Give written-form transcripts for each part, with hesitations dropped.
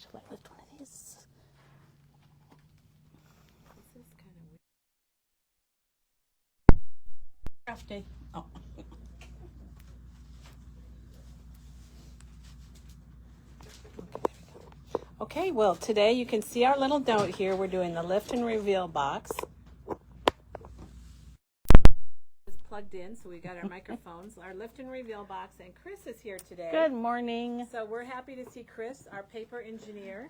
Shall I lift one of these? This is kind of weird. Craft day. Oh. Okay, well, today you can see our little note here. We're doing the lift and reveal box. It's plugged in, so we got our microphones, our lift and reveal box, and Chris is here today. Good morning. So we're happy to see Chris, our paper engineer,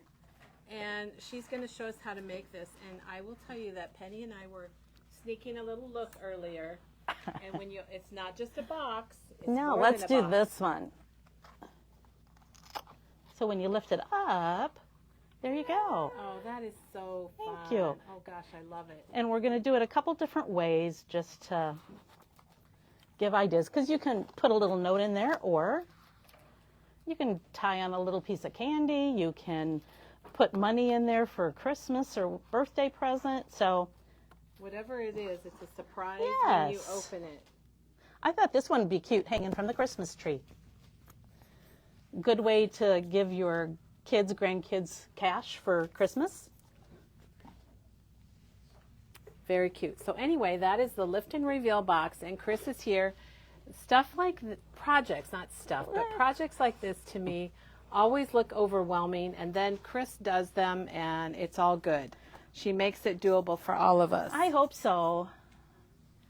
and she's going to show us how to make this. And I will tell you that Penny and I were sneaking a little look earlier, and when it's not just a box. It's No, more let's than a do box. this one. So when you lift it up, there you go. Oh, that is so fun. Thank you. Oh gosh, I love it. And we're going to do it a couple different ways just to give ideas, because you can put a little note in there, or you can tie on a little piece of candy. You can put money in there for Christmas or birthday present. So Whatever it is, it's a surprise Yes. when you open it. I thought this one would be cute hanging from the Christmas tree. Good way to give your kids, grandkids cash for Christmas. Very cute. So anyway, that is the lift and reveal box, and Chris is here. Stuff like projects, not stuff, but projects like this to me always look overwhelming, and then Chris does them, and it's all good. She makes it doable for all of us. I hope so.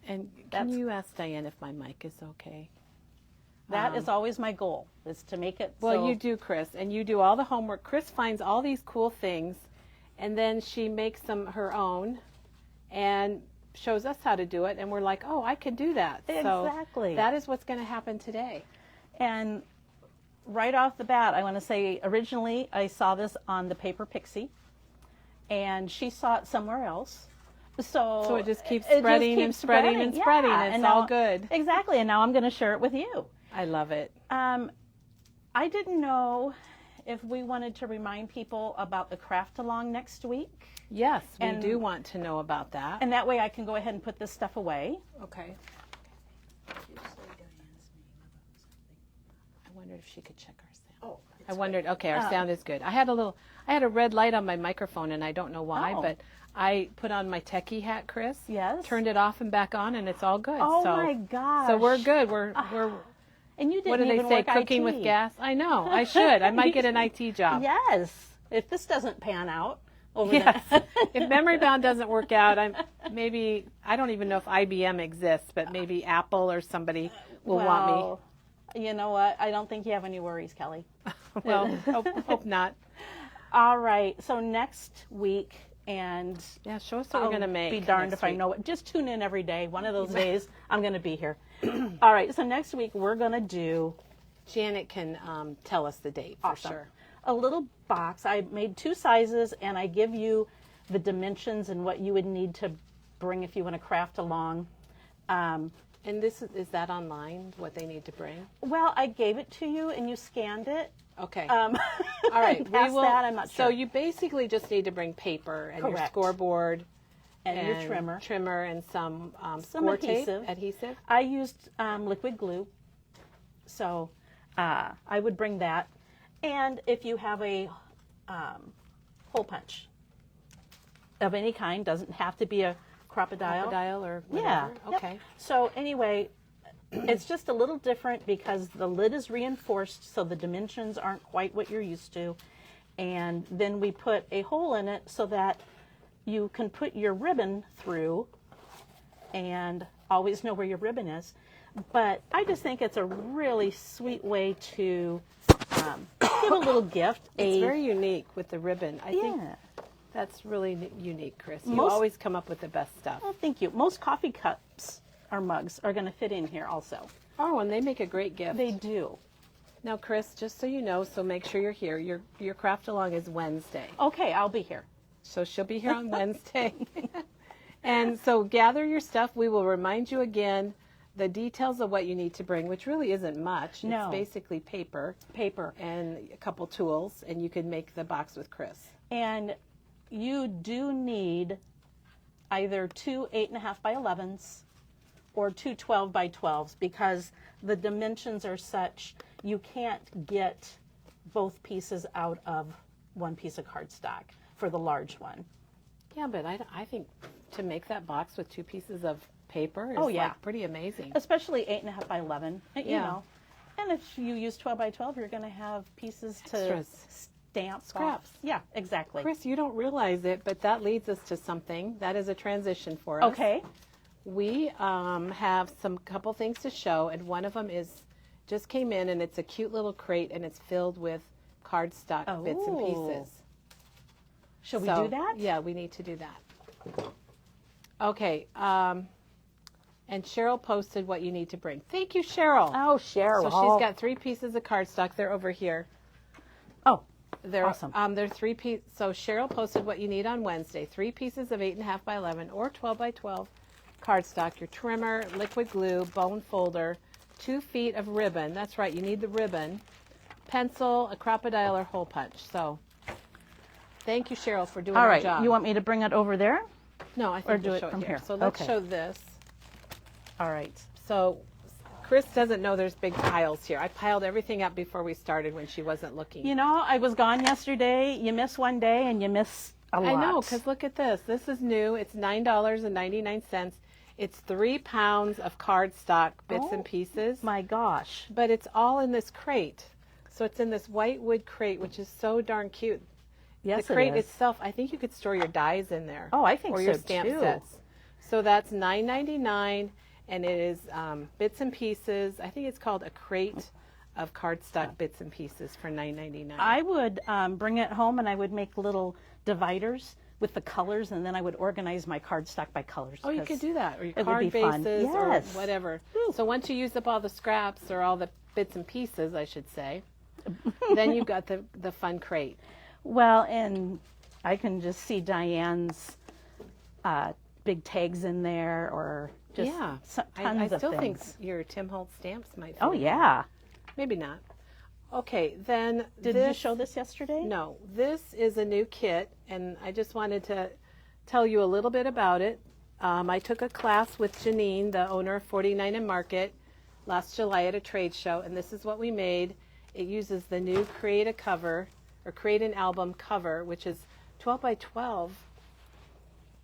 And can you ask Diane if my mic is okay? That is always my goal, is to make it Well, so. you do, Chris, and you do all the homework. Chris finds all these cool things, and then she makes them her own and shows us how to do it, and we're like, oh, I could do that. Exactly. So that is what's going to happen today. And right off the bat, I want to say, originally I saw this on the Paper Pixie, and she saw it somewhere else. So it just keeps it spreading and spreading and spreading. Yeah. It's and all now, good. Exactly, and now I'm going to share it with you. I love it. I didn't know if we wanted to remind people about the craft along next week, Yes, we And- do want to know about that. and that way I can go ahead and put this stuff away. Okay. I wondered if she could check our sound. I wondered. Okay, our sound is good. I had a red light on my microphone, and I don't know why, Oh. but I put on my techie hat, Chris. Yes. Turned it off and back on, and it's all good. Oh so, my gosh. So we're good. We're And you didn't what do they even say? work Cooking IT. with gas. I know. I should. I might get an IT job. Yes. If this doesn't pan out over Yes. the If Memory Bound doesn't work out, I don't even know if IBM exists, but maybe Apple or somebody will want me. You know what? I don't think you have any worries, Kelly. Well, hope not. All right. So next week, and Yeah, show us what we're going to make. be darned next if I week. know it. Just tune in every day. One of those days, I'm going to be here. All right. So next week, we're going to do Janet can tell us the date for Awesome. sure. a little box. I made 2 sizes, and I give you the dimensions and what you would need to bring if you want to craft along. And this is that online, what they need to bring? Well, I gave it to you, and you scanned it. Okay. All All right. Past that, I'm not So sure. you basically just need to bring paper and your Correct. scoreboard and your trimmer. Trimmer and some Some score tape. adhesive. Adhesive. I used liquid glue, so I would bring that. And if you have a hole punch of any kind, doesn't have to be a crocodile. Crocodile or Yeah. whatever. Yep. Okay. So anyway, it's just a little different because the lid is reinforced, so the dimensions aren't quite what you're used to. And then we put a hole in it so that you can put your ribbon through and always know where your ribbon is. But I just think it's a really sweet way to give a little gift. It's very unique with the ribbon. I think Yeah. that's really unique, Chris. You Most- always come up with the best stuff. Well, thank you. Most coffee cups or mugs are going to fit in here also. Oh, and they make a great gift. They do. Now, Chris, just so you know, so make sure you're here. Your craft along is Wednesday. Okay, I'll be here. So she'll be here on Wednesday. And so gather your stuff. We will remind you again the details of what you need to bring, which really isn't much. No. It's basically paper Paper. and a couple tools, and you can make the box with Chris. And you do need either 2 8.5 by 11s or 2 12 by 12s because the dimensions are such you can't get both pieces out of one piece of cardstock for the large one. Yeah, but I think to make that box with 2 pieces of paper is Oh, yeah. like pretty amazing. Especially 8.5 by 11, you Yeah. know. And if you use 12 by 12, you're going to have pieces to Extras. stamp. Scraps. off. Yeah, exactly. Chris, you don't realize it, but that leads us to something. That is a transition for us. Okay. We have some couple things to show, and one of them is just came in, and it's a cute little crate, and it's filled with cardstock bits and Oh. pieces. Should we So, do that? Yeah, we need to do that. Okay. And Cheryl posted what you need to bring. Thank you, Cheryl. Oh, Cheryl. So she's got 3 pieces of cardstock. They're over here. Oh, They're awesome. They're 3 pieces. So Cheryl posted what you need on Wednesday: 3 pieces of 8.5 by 11 or 12 by 12 cardstock, your trimmer, liquid glue, bone folder, 2 feet of ribbon. That's right, you need the ribbon. Pencil, a crocodile, or hole punch. So, thank you, Cheryl, for doing all our right. job. You want me to bring it over there? No, I think or we'll do it show from here. here? So let's Okay. show this. All right. So Chris doesn't know there's big piles here. I piled everything up before we started when she wasn't looking. You know, I was gone yesterday. You miss one day and you miss a lot. I know, because look at this. This is new. It's $9.99. It's 3 pounds of cardstock bits and pieces, My gosh. but it's all in this crate. So it's in this white wood crate, which is so darn cute. Yes, The crate it is. itself, I think you could store your dies in there. Oh, I think or your so, stamp too. sets. So that's $9.99, and it is bits and pieces. I think it's called a crate of cardstock bits and pieces for $9.99. I would bring it home and I would make little dividers with the colors, and then I would organize my cardstock by colors. Oh, you 'cause could do that, or your it would card be fun. bases, or Yes. whatever. Ooh. So once you use up all the scraps, or all the bits and pieces, I should say, then you've got the fun crate. Well, and I can just see Diane's big tags in there, or just Yeah, tons I of still think things. your Tim Holtz stamps might. Oh, fit in. yeah. Maybe not. Okay, then Did you show this yesterday? No, this is a new kit, and I just wanted to tell you a little bit about it. I took a class with Janine, the owner of 49 and Market, last July at a trade show, and this is what we made. It uses the new Create a Cover, or Create an Album cover, which is 12 by 12,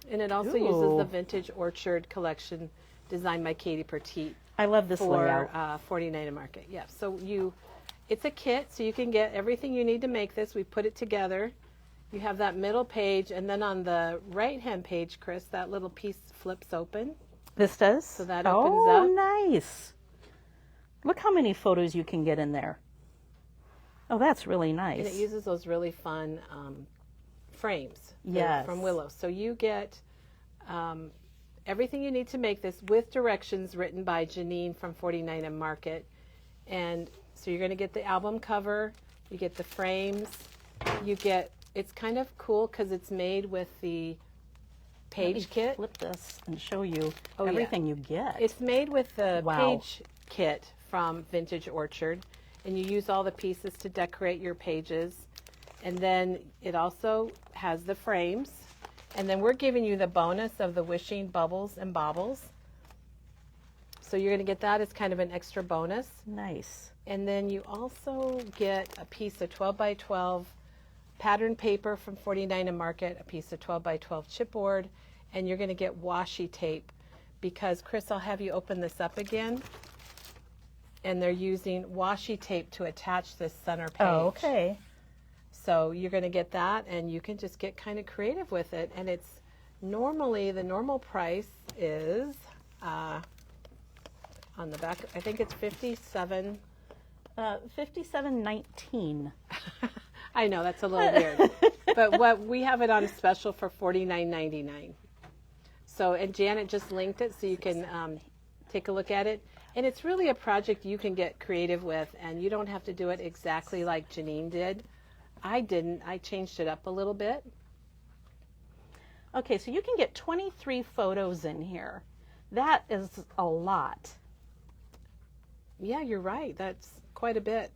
and it also uses Ooh. the Vintage Orchard collection designed by Katie Pertite I love this for layout. 49 and Market. Yeah, so it's a kit, so you can get everything you need to make this. We put it together. You have that middle page, and then on the right-hand page, Chris, that little piece flips open. This does? So that opens oh, up. nice. Look how many photos you can get in there. Oh, that's really nice. And it uses those really fun frames Yes. from Willow. So you get everything you need to make this with directions written by Janine from 49 and Market. And so you're going to get the album cover, you get the frames, it's kind of cool because it's made with the Let me page kit. flip this and show you Oh, yeah. everything you get. It's made with the Wow. page kit from Vintage Orchard, and you use all the pieces to decorate your pages. And then it also has the frames. And then we're giving you the bonus of the wishing bubbles and baubles. So you're going to get that as kind of an extra bonus. Nice. And then you also get a piece of 12 by 12 pattern paper from 49 and Market, a piece of 12 by 12 chipboard, and you're going to get washi tape because, Chris, I'll have you open this up again. And they're using washi tape to attach this center page. Oh, okay. So you're going to get that, and you can just get kind of creative with it. And it's normally, the normal price is on the back, I think it's $57. $57.19. I know, that's a little weird. But what we have it on a special for $49.99. So, and Janet just linked it so you can take a look at it. And it's really a project you can get creative with, and you don't have to do it exactly like Janine did. I didn't. I changed it up a little bit. Okay, so you can get 23 photos in here. That is a lot. Yeah, you're right. That's quite a bit.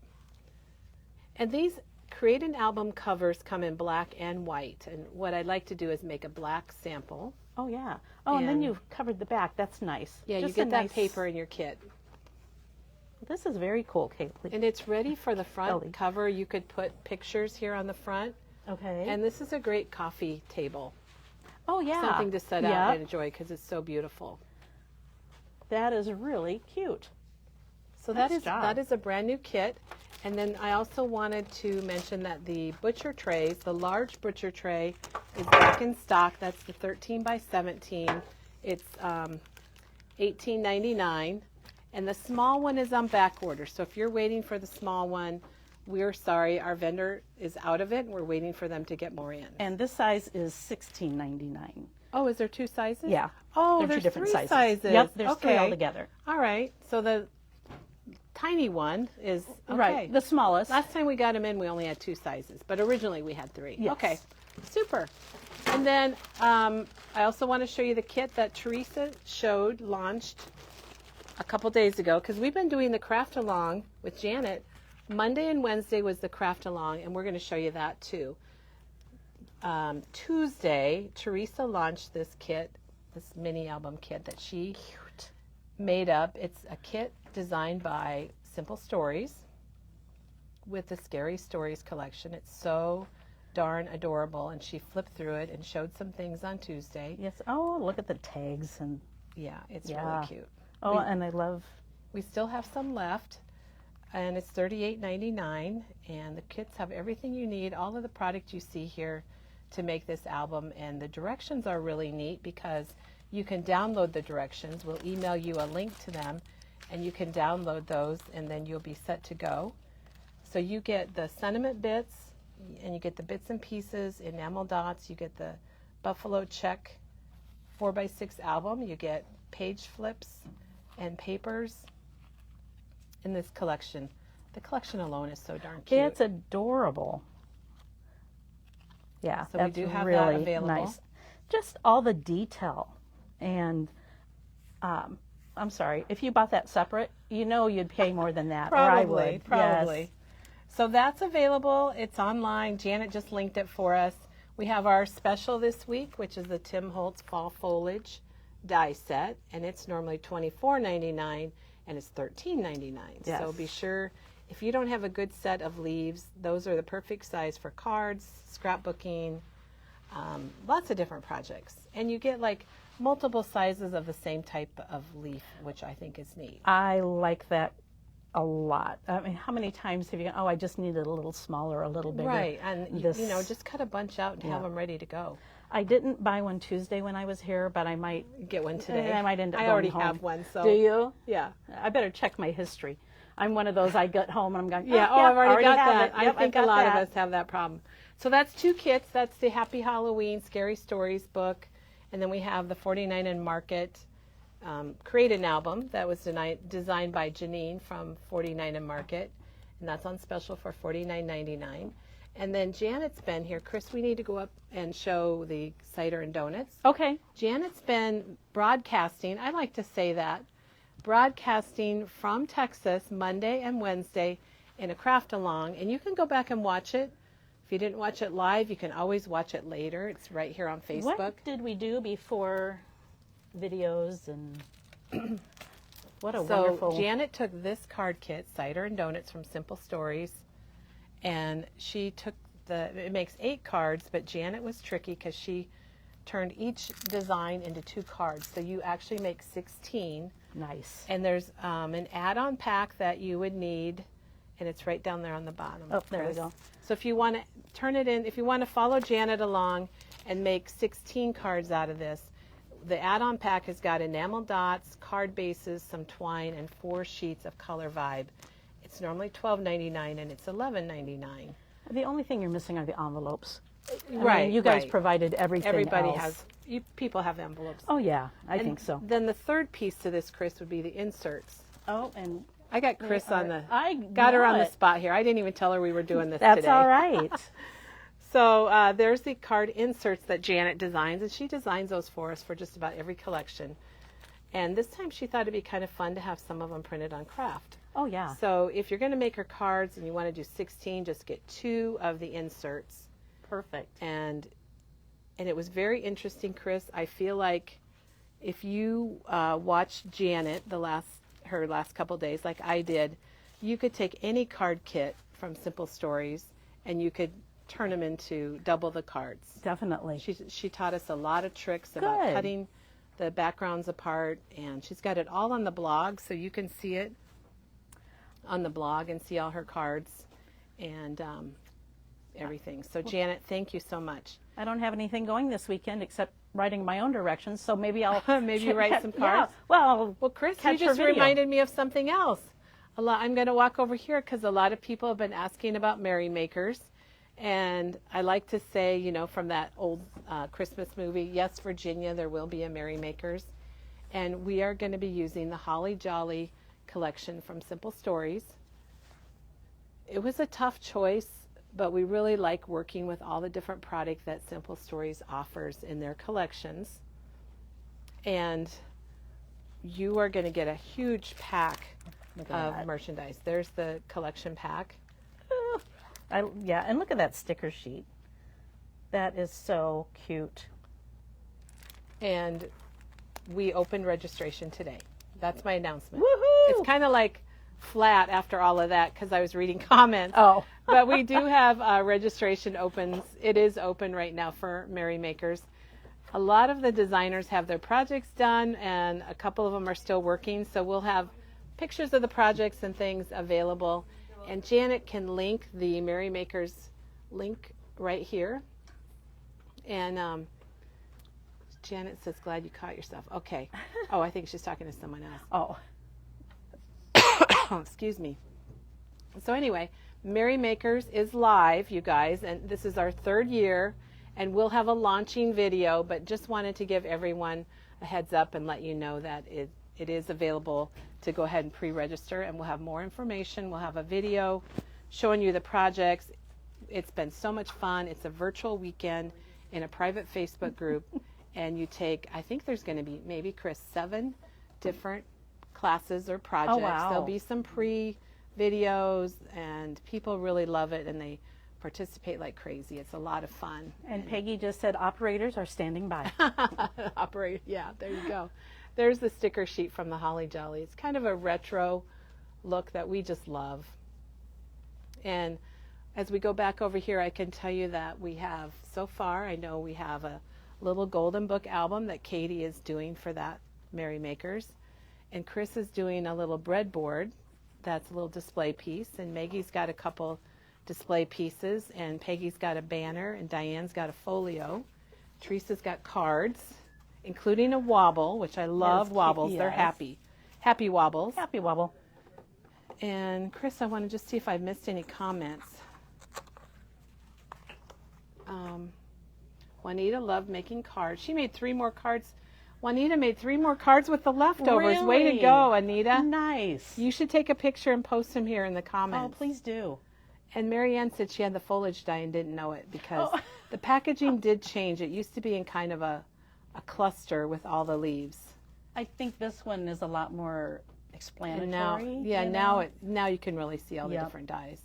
And these Create an Album covers come in black and white. And what I'd like to do is make a black sample. Oh, yeah. Oh, and then And- you've covered the back. That's nice. Yeah, Just you a get that nice- paper in your kit. This is very cool, Caitlin. And it's ready for the front Ellie. cover. You could put pictures here on the front Okay. And this is a great coffee table. oh yeah. Something to set Yep. out and enjoy because it's so beautiful. That is really cute. So Nice job. that is a brand new kit. And then I also wanted to mention that the butcher trays, the large butcher tray is back in stock. That's the 13 by 17. It's $18.99. And the small one is on back order. So if you're waiting for the small one, we're sorry, our vendor is out of it. We're waiting for them to get more in. And this size is $16.99. Oh, is there two sizes? Yeah. Oh, They're there's two different three sizes. Yep, there's three Okay. altogether. All right. So the tiny one is okay. Right. The smallest. Last time we got them in, we only had two sizes, but originally we had three. Yes. Okay, super. And then I also want to show you the kit that Teresa launched a couple days ago, because we've been doing the craft along with Janet. Monday and Wednesday was the craft along, and we're going to show you that too. Tuesday, Teresa launched this kit, this mini album kit that she made up. It's a kit designed by Simple Stories with the Scary Stories collection. It's so darn adorable, and she flipped through it and showed some things on Tuesday. Yes. Oh, look at the tags and Yeah, it's Yeah. really cute. oh, and I love. We still have some left, and it's $38.99, and the kits have everything you need, all of the product you see here to make this album, and the directions are really neat because you can download the directions. We'll email you a link to them, and you can download those, and then you'll be set to go. So you get the sentiment bits, and you get the bits and pieces, enamel dots, you get the Buffalo Check 4x6 album, you get page flips and papers in this collection. The collection alone is so darn cute. It's adorable. Yeah, So we that's do have that really available. nice. Just all the detail, and I'm sorry, if you bought that separate, you know you'd pay more than that, or I would. Probably. Yes. So that's available. It's online. Janet just linked it for us. We have our special this week, which is the Tim Holtz Fall Foliage die set, and it's normally $24.99, and it's $13.99. Yes. So be sure, if you don't have a good set of leaves, those are the perfect size for cards, scrapbooking, lots of different projects. And you get like multiple sizes of the same type of leaf, which I think is neat. I like that a lot. I mean, how many times have you gone, oh, I just need it a little smaller, a little bigger. Right, and This- you know, just cut a bunch out and have Yeah. them ready to go. I didn't buy one Tuesday when I was here, but I might. Get one today. I might end up I going already home. have one, so Do you? yeah. I better check my history. I'm one of those, I get home and I'm going, Yeah, I've already got have that. it. I Yep, think I've a got lot that. of us have that problem. So that's two kits. That's the Happy Halloween Scary Stories book, and then we have the 49 and Market Create an Album that was designed by Janine from 49 and Market, and that's on special for $49.99. And then Janet's been here. Chris, we need to go up and show the cider and donuts. Okay. Janet's been broadcasting, I like to say that, broadcasting from Texas Monday and Wednesday in a craft along, and you can go back and watch it. If you didn't watch it live, you can always watch it later. It's right here on Facebook. What did we do before videos and what a So wonderful. Janet took this card kit, Cider and Donuts from Simple Stories, and she took it makes 8 cards, but Janet was tricky because she turned each design into 2 cards. So you actually make 16. Nice. And there's an add-on pack that you would need, and it's right down there on the bottom. Oh, there we Chris. go. So if you want to turn it in, if you want to follow Janet along and make 16 cards out of this, the add-on pack has got enamel dots, card bases, some twine, and 4 sheets of Color Vibe. It's normally $12.99, and it's $11.99. The only thing you're missing are the envelopes. I mean, Right, you guys right. provided everything Everybody else. people have envelopes. Oh, yeah, I And think so. Then the third piece to this, Chris, would be the inserts. Oh, and I got Chris on the. I Got her know on the it. spot here. I didn't even tell her we were doing this That's today. all right. So there's the card inserts that Janet designs, and she designs those for us for just about every collection. And this time she thought it'd be kind of fun to have some of them printed on craft. Oh, yeah. So if you're going to make her cards and you want to do 16, just get 2 of the inserts. Perfect. And it was very interesting, Chris. I feel like if you watched Janet her last couple days, like I did, you could take any card kit from Simple Stories and you could turn them into double the cards. Definitely. She taught us a lot of tricks about Good. cutting the backgrounds apart, and she's got it all on the blog, so you can see it on the blog and see all her cards and everything. So Janet, thank you so much. I don't have anything going this weekend except writing my own directions, so maybe I'll Maybe write some cards. Yeah. Well, Chris, you catch her just video. reminded me of something else. I'm going to walk over here because a lot of people have been asking about merrymakers. And I like to say, you know, from that old Christmas movie, yes, Virginia, there will be a merrymakers. And we are going to be using the Holly Jolly collection from Simple Stories. It was a tough choice, but we really like working with all the different product that Simple Stories offers in their collections. And you are going to get a huge pack of merchandise. There's the collection pack. Yeah, and look at that sticker sheet. That is so cute. And we opened registration today. That's my announcement. Woohoo! It's kind of like flat after all of that because I was reading comments. Oh. But we do have registration opens. It is open right now for merrymakers. A lot of the designers have their projects done, and a couple of them are still working. So we'll have pictures of the projects and things available. And Janet can link the merrymakers link right here. And Janet says, glad you caught yourself. Okay. Oh, I think she's talking to someone else. Oh. Excuse me. So anyway, Merrymakers is live, you guys, and this is our 3rd year, and we'll have a launching video, but just wanted to give everyone a heads up and let you know that it is available to go ahead and pre-register, and we'll have more information. We'll have a video showing you the projects. It's been so much fun. It's a virtual weekend in a private Facebook group, and you take, I think there's going to be maybe, Chris, 7 different classes or projects. Oh, wow. There'll be some pre-videos, and people really love it, and they participate like crazy. It's a lot of fun. And Peggy just said operators are standing by. Operate, yeah, there you go. There's the sticker sheet from the Holly Jolly. It's kind of a retro look that we just love. And as we go back over here, I can tell you that we have, so far, I know we have a little Golden Book album that Katie is doing for that Merrymakers. And Chris is doing a little breadboard that's a little display piece. And Maggie's got a couple display pieces. And Peggy's got a banner. And Diane's got a folio. Teresa's got cards, including a wobble, which I love wobbles. Yes. They're happy. Happy wobbles. Happy Wobble. And Chris, I want to just see if I missed any comments. Juanita loved making cards. She made 3 more cards. Juanita made 3 more cards with the leftovers. Really? Way to go, Anita. Nice. You should take a picture and post them here in the Oh, comments. please do. And Marianne said she had the foliage die and didn't know it because the packaging did change. It used to be in kind of a cluster with all the leaves. I think this one is a lot more explanatory. And now, yeah, you know? now you can really see all the Yep. different dyes.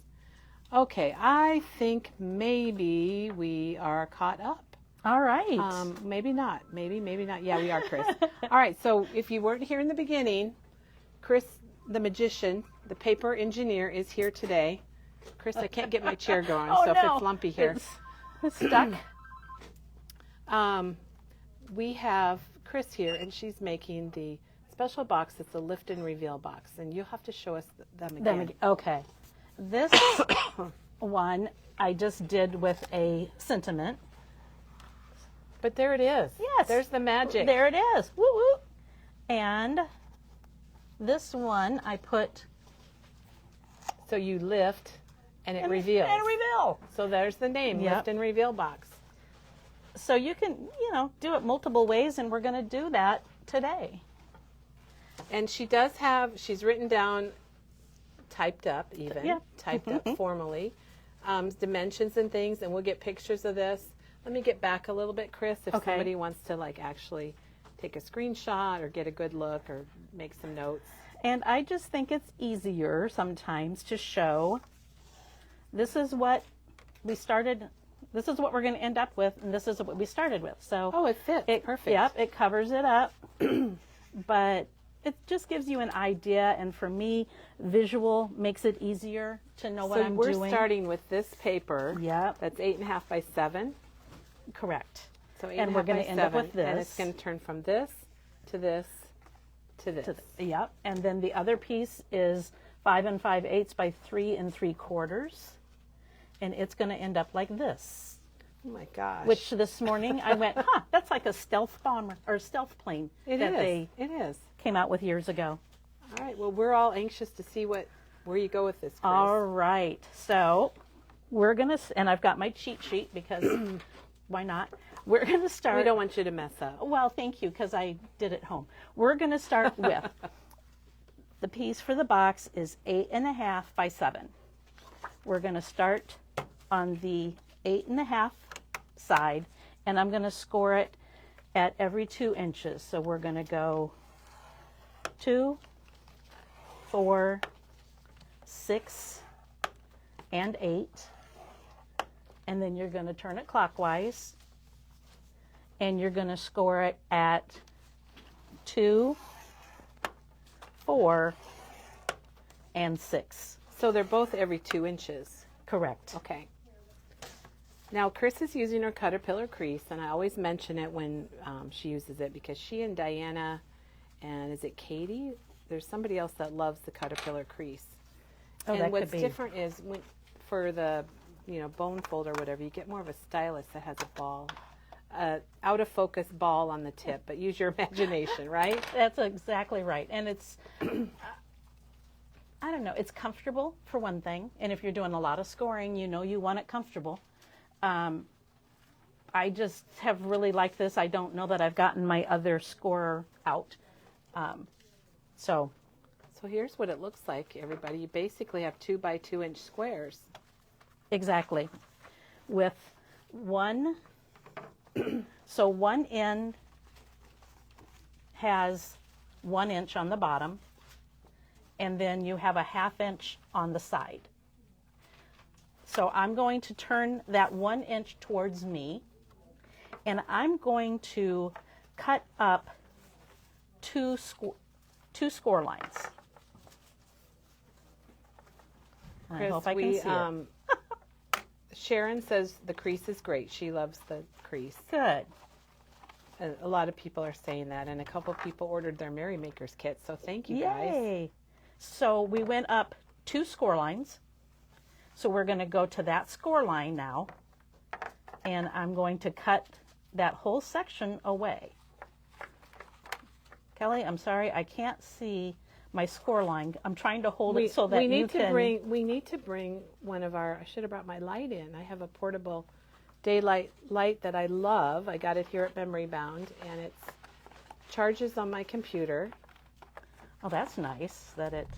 Okay, I think maybe we are caught up. All right. Maybe not. Maybe not. Yeah, we are, Chris. All right, so if you weren't here in the beginning, Chris, the magician, the paper engineer, is here today. Chris, I can't get my chair going, Oh, so if no. it's lumpy here. It's stuck. We have Chris here, and she's making the special box. It's a lift and reveal box, and you'll have to show us them again. Okay. This one I just did with a sentiment. But there it is. Yes. There's the magic. There it is. Woo woo. And this one I put So you lift, and it reveals. and reveal. So there's the name, Yep. lift and reveal box. So you can, do it multiple ways, and we're going to do that today. And she's written down, typed up even, Yeah. typed up formally, dimensions and things, and we'll get pictures of this. Let me get back a little bit, Chris, if Okay. somebody wants to actually take a screenshot or get a good look or make some notes. And I just think it's easier sometimes to show this is what we started, this is what we're going to end up with, and this is what we started with. So Oh, it fits. Perfect. Yep, it covers it up. But it just gives you an idea, and for me, visual makes it easier to know what So I'm we're doing. starting with this paper. Yep. That's 8.5 by 7. Correct. So 8.5 And we're by going to end up 7, with this. and it's going to turn from this to this to this. Yep. And then the other piece is 5 5/8 by 3 3/4, and it's going to end up like this. Oh my gosh! Which this morning I went, that's like a stealth bomber or stealth plane It that is. they It is. came out with years ago. All right. Well, we're all anxious to see where you go with this, Chris. All right. So we're going to, and I've got my cheat sheet because why not? We're going to start. We don't want you to mess up. Well, thank you, because I did it home. We're going to start with the piece for the box is 8.5 by 7. We're going to start on the 8.5 side, and I'm going to score it at every 2 inches. So we're going to go 2, 4, 6, and 8. And then you're going to turn it clockwise, and you're going to score it at 2, 4, and 6. So they're both every 2 inches. Correct. Okay. Now, Chris is using her Caterpillar crease, and I always mention it when she uses it because she and Diana, and is it Katie? There's somebody else that loves the Caterpillar crease. Oh, and that what's could be. different is for the bone fold or whatever, you get more of a stylus that has a ball, out of focus ball on the tip. But use your imagination, right? That's exactly right. And it's, I don't know, it's comfortable for one thing. And if you're doing a lot of scoring, you want it comfortable. I just have really liked this. I don't know that I've gotten my other scorer out. So here's what it looks like, everybody. You basically have 2 by 2 inch squares. exactly. With one, so one end has 1 inch on the bottom, and then you have a 1/2 inch on the side. So I'm going to turn that 1 inch towards me, and I'm going to cut up two score lines. I Chris, hope I can see it. Sharon says the crease is great. She loves the crease. Good. A lot of people are saying that, and a couple people ordered their Merrymakers kit, so thank you guys. Yay. So we went up 2 score lines. So we're going to go to that score line now, and I'm going to cut that whole section away. Kelly, I'm sorry, I can't see my score line. I'm trying to hold it so that we need you can. We need to bring one of our. I should have brought my light in. I have a portable daylight light that I love. I got it here at Memory Bound, and it charges on my computer. Oh, that's nice that it.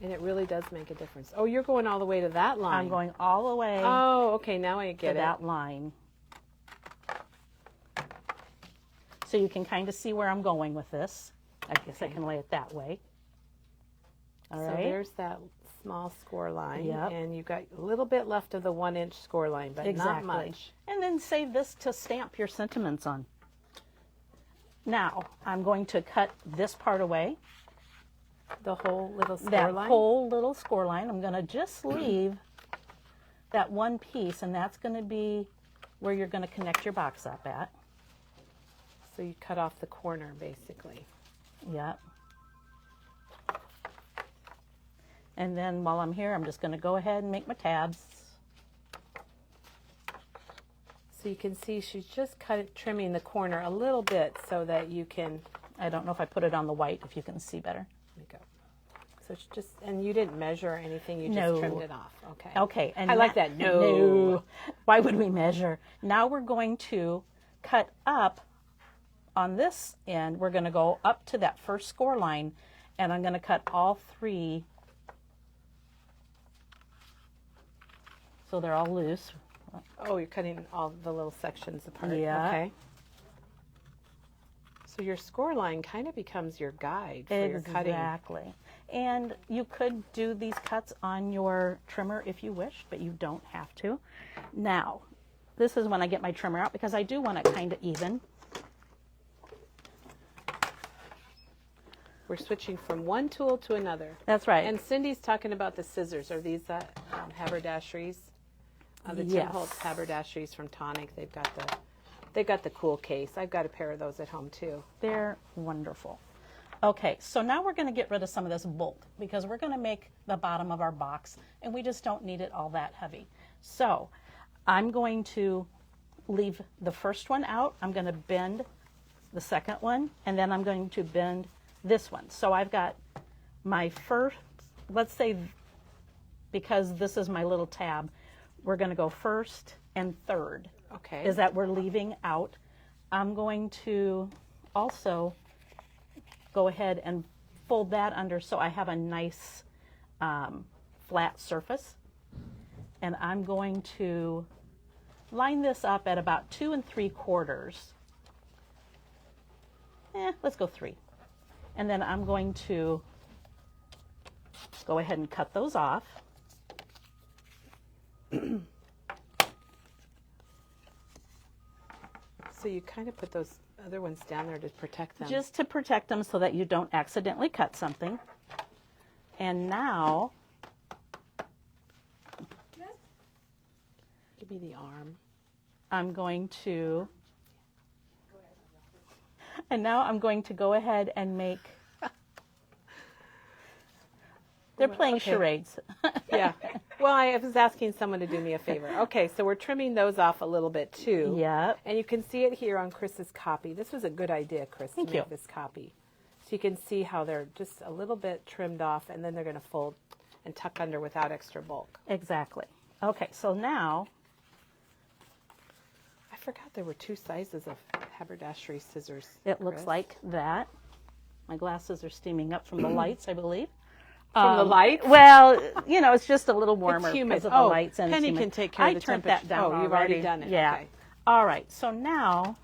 And it really does make a difference. Oh, you're going all the way to that line. I'm going all the way Oh, okay. Now I to get it. that line. So you can kind of see where I'm going with this. I guess I can lay it that way. All So right. there's that small score line. Yep. And you've got a little bit left of the 1 inch score line, but not much. And then save this to stamp your sentiments on. Now, I'm going to cut this part away. The whole little score That line? whole little score line. I'm going to just leave that one piece, and that's going to be where you're going to connect your box up at. So you cut off the corner, basically. Yep. And then while I'm here, I'm just going to go ahead and make my tabs. So you can see she's just trimming the corner a little bit so that you can. I don't know if I put it on the white, if you can see better. There we go. So it's just, and you didn't measure anything, you just No. trimmed it off. Okay. Okay. And I like that. No. Why would we measure? Now we're going to cut up on this end. We're going to go up to that first score line, and I'm going to cut all 3 so they're all loose. Oh, you're cutting all the little sections apart. Yeah. Okay. So your score line kind of becomes your guide for your cutting. Exactly. And you could do these cuts on your trimmer if you wish, but you don't have to. Now, this is when I get my trimmer out because I do want it kind of even. We're switching from one tool to another. That's right. And Cindy's talking about the scissors. Are these haberdasheries? The Tim Yes. Holtz haberdasheries from Tonic. They got the cool case. I've got a pair of those at home too. They're wonderful. Okay, so now we're going to get rid of some of this bulk because we're going to make the bottom of our box and we just don't need it all that heavy. So I'm going to leave the first one out. I'm going to bend the second one, and then I'm going to bend this one. So I've got my first, let's say, because this is my little tab, we're going to go first and third. Okay. Is that we're leaving out. I'm going to also go ahead and fold that under so I have a nice flat surface. And I'm going to line this up at about 2 3/4. Let's go 3. And then I'm going to go ahead and cut those off. So you kind of put those other ones down there to protect them. Just to protect them so that you don't accidentally cut something. And now, give me the arm. I'm going to go ahead and make, they're playing Okay. charades. Yeah. Well, I was asking someone to do me a favor. Okay, so we're trimming those off a little bit too. Yep. And you can see it here on Chris's copy. This was a good idea, Chris, Thank to you. make this copy. So you can see how they're just a little bit trimmed off, and then they're going to fold and tuck under without extra bulk. Exactly. Okay, so now, I forgot there were 2 sizes of haberdashery scissors. it looks Chris. like that. My glasses are steaming up from the lights, I believe. From the lights? Well, you know, it's just a little warmer It's humid. because of the lights. And it's Penny humid. can take care of the I turned temperature. that down Oh, you've already done it. Yeah. Okay. All right, so now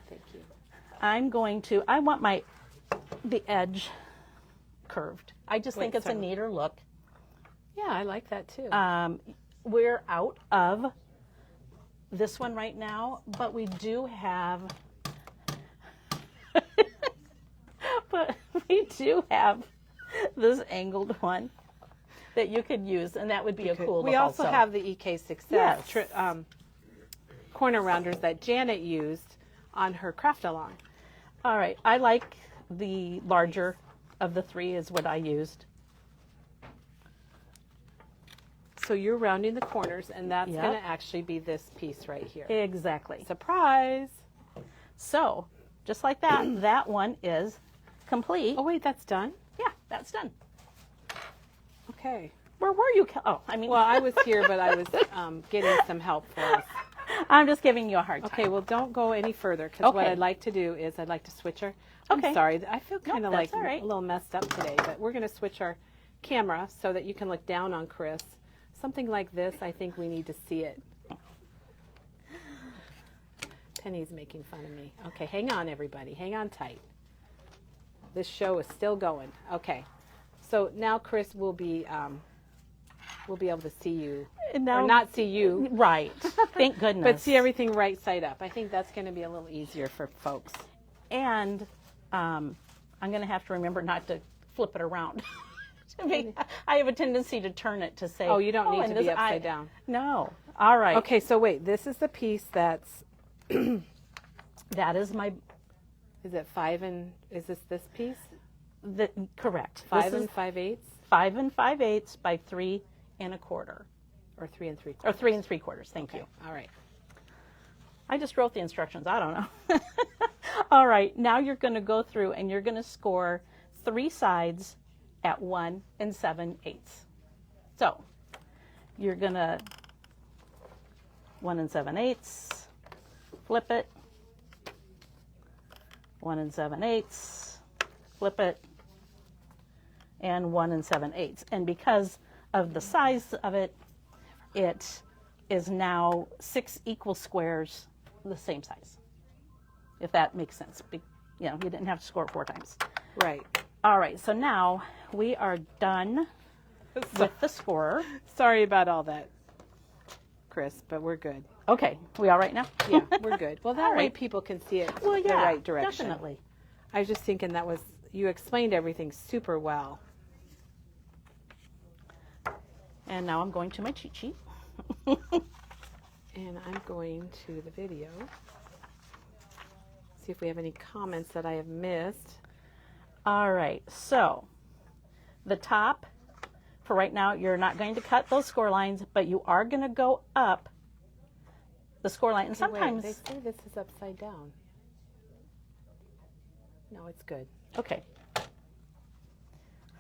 Thank you. I want the edge curved. I just think Wait, it's a sorry. neater look. Yeah, I like that too. We're out of this one right now, but we do have, this angled one that you could use, and that would be a cool We look also have the EK Success Yes. corner rounders that Janet used on her craft along. All right, I like the larger of the 3 is what I used. So you're rounding the corners, and that's Yep. going to actually be this piece right here. Exactly. Surprise! So, just like that, that one is complete. Oh wait, that's done? Yeah, that's done. Okay. Where were you? Well, Well, I was here, but I was getting some help for us. I'm just giving you a hard time. Okay, well, don't go any further, because what Okay. I'd like to do is I'd like to switch her. Okay. I'm sorry, I feel kind of that's like all right. a little messed up today, but we're going to switch our camera so that you can look down on Chris. Something like this, I think we need to see it. Penny's making fun of me. Okay, hang on, everybody. Hang on tight. This show is still going. Okay, so now Chris will be able to see you, And now, or not see you, right. Thank goodness. but see everything right side up. I think that's going to be a little easier for folks. And I'm going to have to remember not to flip it around. I have a tendency to turn it to say, Oh, you don't need and to be this- upside down. No. All right. Okay, so wait, this is the piece that's, That is is it 5 and, is this piece? correct. 5 This and is 5/8 5 5/8 by 3 1/4. or 3 3/4? Or 3 3/4. Thank you. All right. I just wrote the instructions. I don't know. All right. Now you're going to go through and you're going to score 3 sides at 1 7/8. So you're going to 1 7/8, flip it, 1 7/8, flip it, and 1 7/8. And because of the size of it, it is now 6 equal squares the same size, if that makes sense. You know, you didn't have to score it 4 times. Right. All right, so now we are done with the scorer. Sorry about all that, Chris, but we're good. Okay, we all right now? Yeah, we're good. Well, that All way right. people can see it Well, the yeah, right direction. definitely. I was just thinking that was, you explained everything super well. And now I'm going to my cheat sheet. And I'm going to the video. See if we have any comments that I have missed. All right, so the top, for right now, you're not going to cut those score lines, but you are going to go up the score line. And Okay, wait, sometimes, they say this is upside down. No, it's good. okay.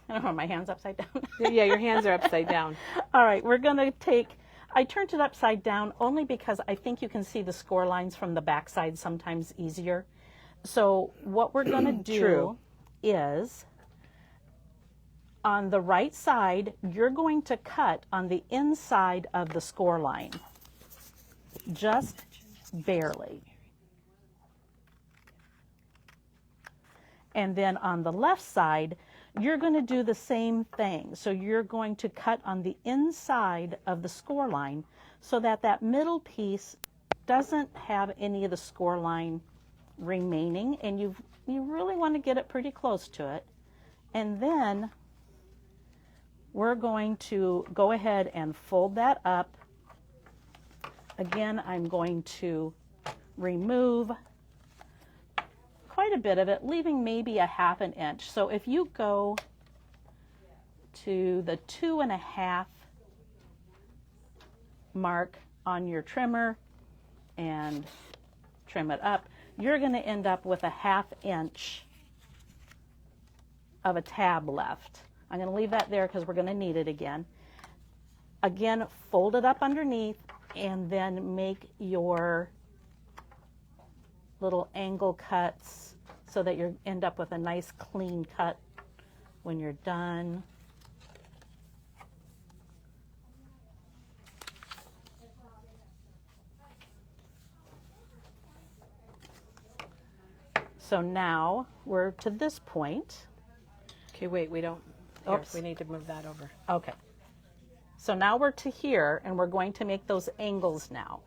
I don't know, my hand's upside down. Yeah, your hands are upside down. All right, we're going to take, I turned it upside down only because I think you can see the score lines from the backside sometimes easier. So what we're going to do True. is, on the right side, you're going to cut on the inside of the score line, just barely. And then on the left side, you're going to do the same thing. So you're going to cut on the inside of the score line so that that middle piece doesn't have any of the score line remaining, and you really want to get it pretty close to it. And then we're going to go ahead and fold that up. Again, I'm going to remove quite a bit of it, leaving maybe a ½ inch. So if you go to the 2.5 mark on your trimmer and trim it up, you're going to end up with a ½ inch of a tab left. I'm going to leave that there because we're going to need it again. Again, fold it up underneath and then make your little angle cuts so that you end up with a nice clean cut when you're done. So now we're to this point. Okay, wait, we don't. Here, Oops. we need to move that over. Okay. So now we're to here, and we're going to make those angles now.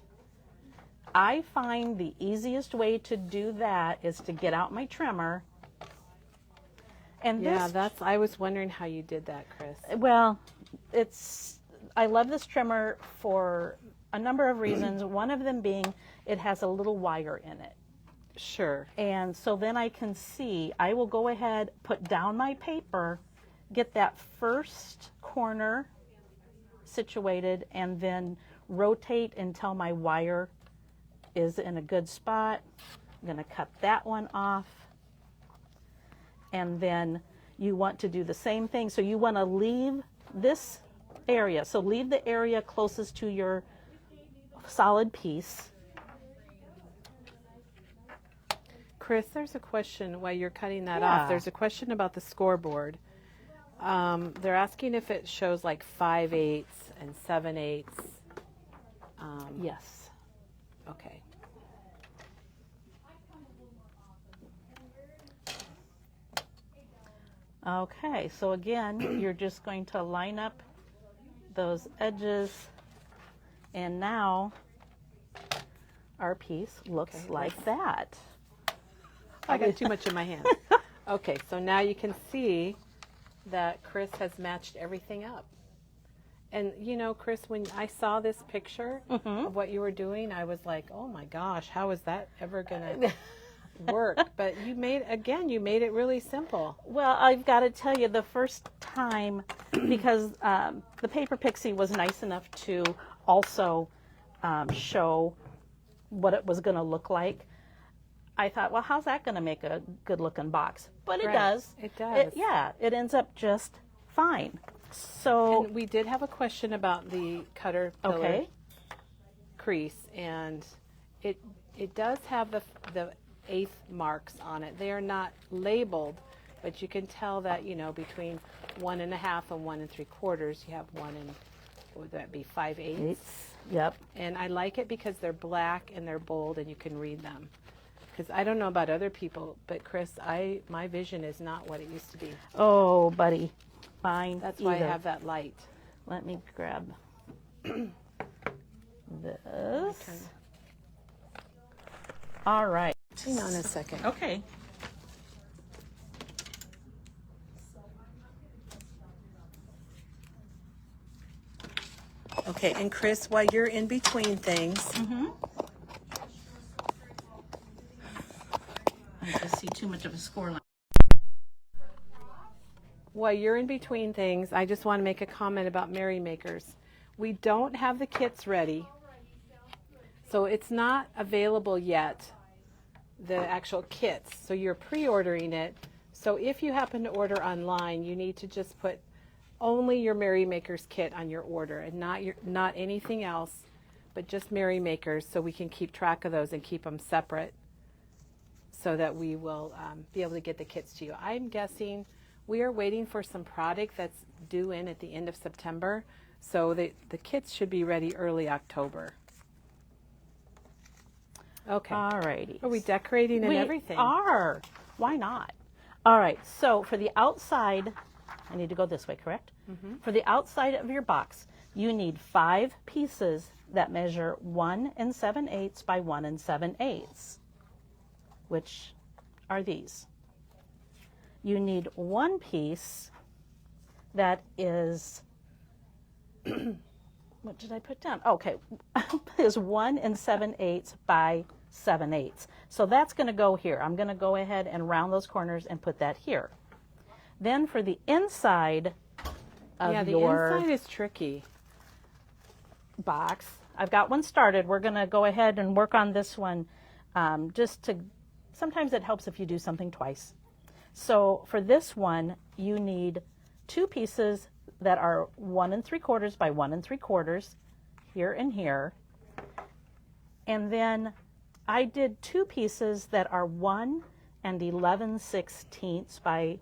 I find the easiest way to do that is to get out my trimmer. And Yeah, this, I was wondering how you did that, Chris. well, I love this trimmer for a number of reasons. One of them being it has a little wire in it. Sure. And so then I can see, I will go ahead, put down my paper, get that first corner situated, and then rotate until my wire is in a good spot. I'm going to cut that one off. And then you want to do the same thing. So you want to leave this area. So leave the area closest to your solid piece. Chris, there's a question while you're cutting that Yeah. off. There's a question about the scoreboard. They're asking if it shows like 5/8 and 7/8. Yes. Okay. Okay, so again, you're just going to line up those edges, and now our piece looks Okay, like that. I got too much in my hand. Okay, so now you can see that Chris has matched everything up. And you know, Chris, when I saw this picture of what you were doing, I was like, oh my gosh, how is that ever gonna work? But you made it really simple. Well, I've got to tell you, the first time, because the Paper Pixie was nice enough to also show what it was going to look like, I thought, well, how's that going to make a good-looking box? But it Right. does. It does. It ends up just fine. So, And we did have a question about the cutter pillar okay. crease, and it does have the eighth marks on it. They are not labeled, but you can tell that, you know, between 1.5 and 1 3/4, you have 1 and, what would that be, 5/8. Yep. And I like it because they're black and they're bold and you can read them. Because I don't know about other people, but Chris, my vision is not what it used to be. Oh, buddy. Fine. That's why either. I have that light. Let me grab turn. this. All right. Hang on a second. Okay. Okay, and Chris, while you're in between things, I just see too much of a score line. while you're in between things, I just want to make a comment about Merry Makers. We don't have the kits ready, so it's not available yet, the actual kits. So you're pre-ordering it. So if you happen to order online, you need to just put only your Merry Makers kit on your order and not anything else, but just Merry Makers, so we can keep track of those and keep them separate so that we will be able to get the kits to you. I'm guessing we are waiting for some product that's due in at the end of September, so the kits should be ready early October. Okay. All righty. Are we decorating and everything? We are. Why not? All right. So for the outside, I need to go this way, correct? For the outside of your box, you need 5 pieces that measure 1 7/8 by 1 7/8, which are these. You need 1 piece that is, what did I put down? Okay, is 1 7/8 by 7/8. So that's going to go here. I'm going to go ahead and round those corners and put that here. Then for the inside of the your inside is tricky. box, I've got one started. We're going to go ahead and work on this one sometimes it helps if you do something twice. So for this one, you need 2 pieces that are 1 3/4 by 1 3/4 here and here. And then I did 2 pieces that are 1 11/16 by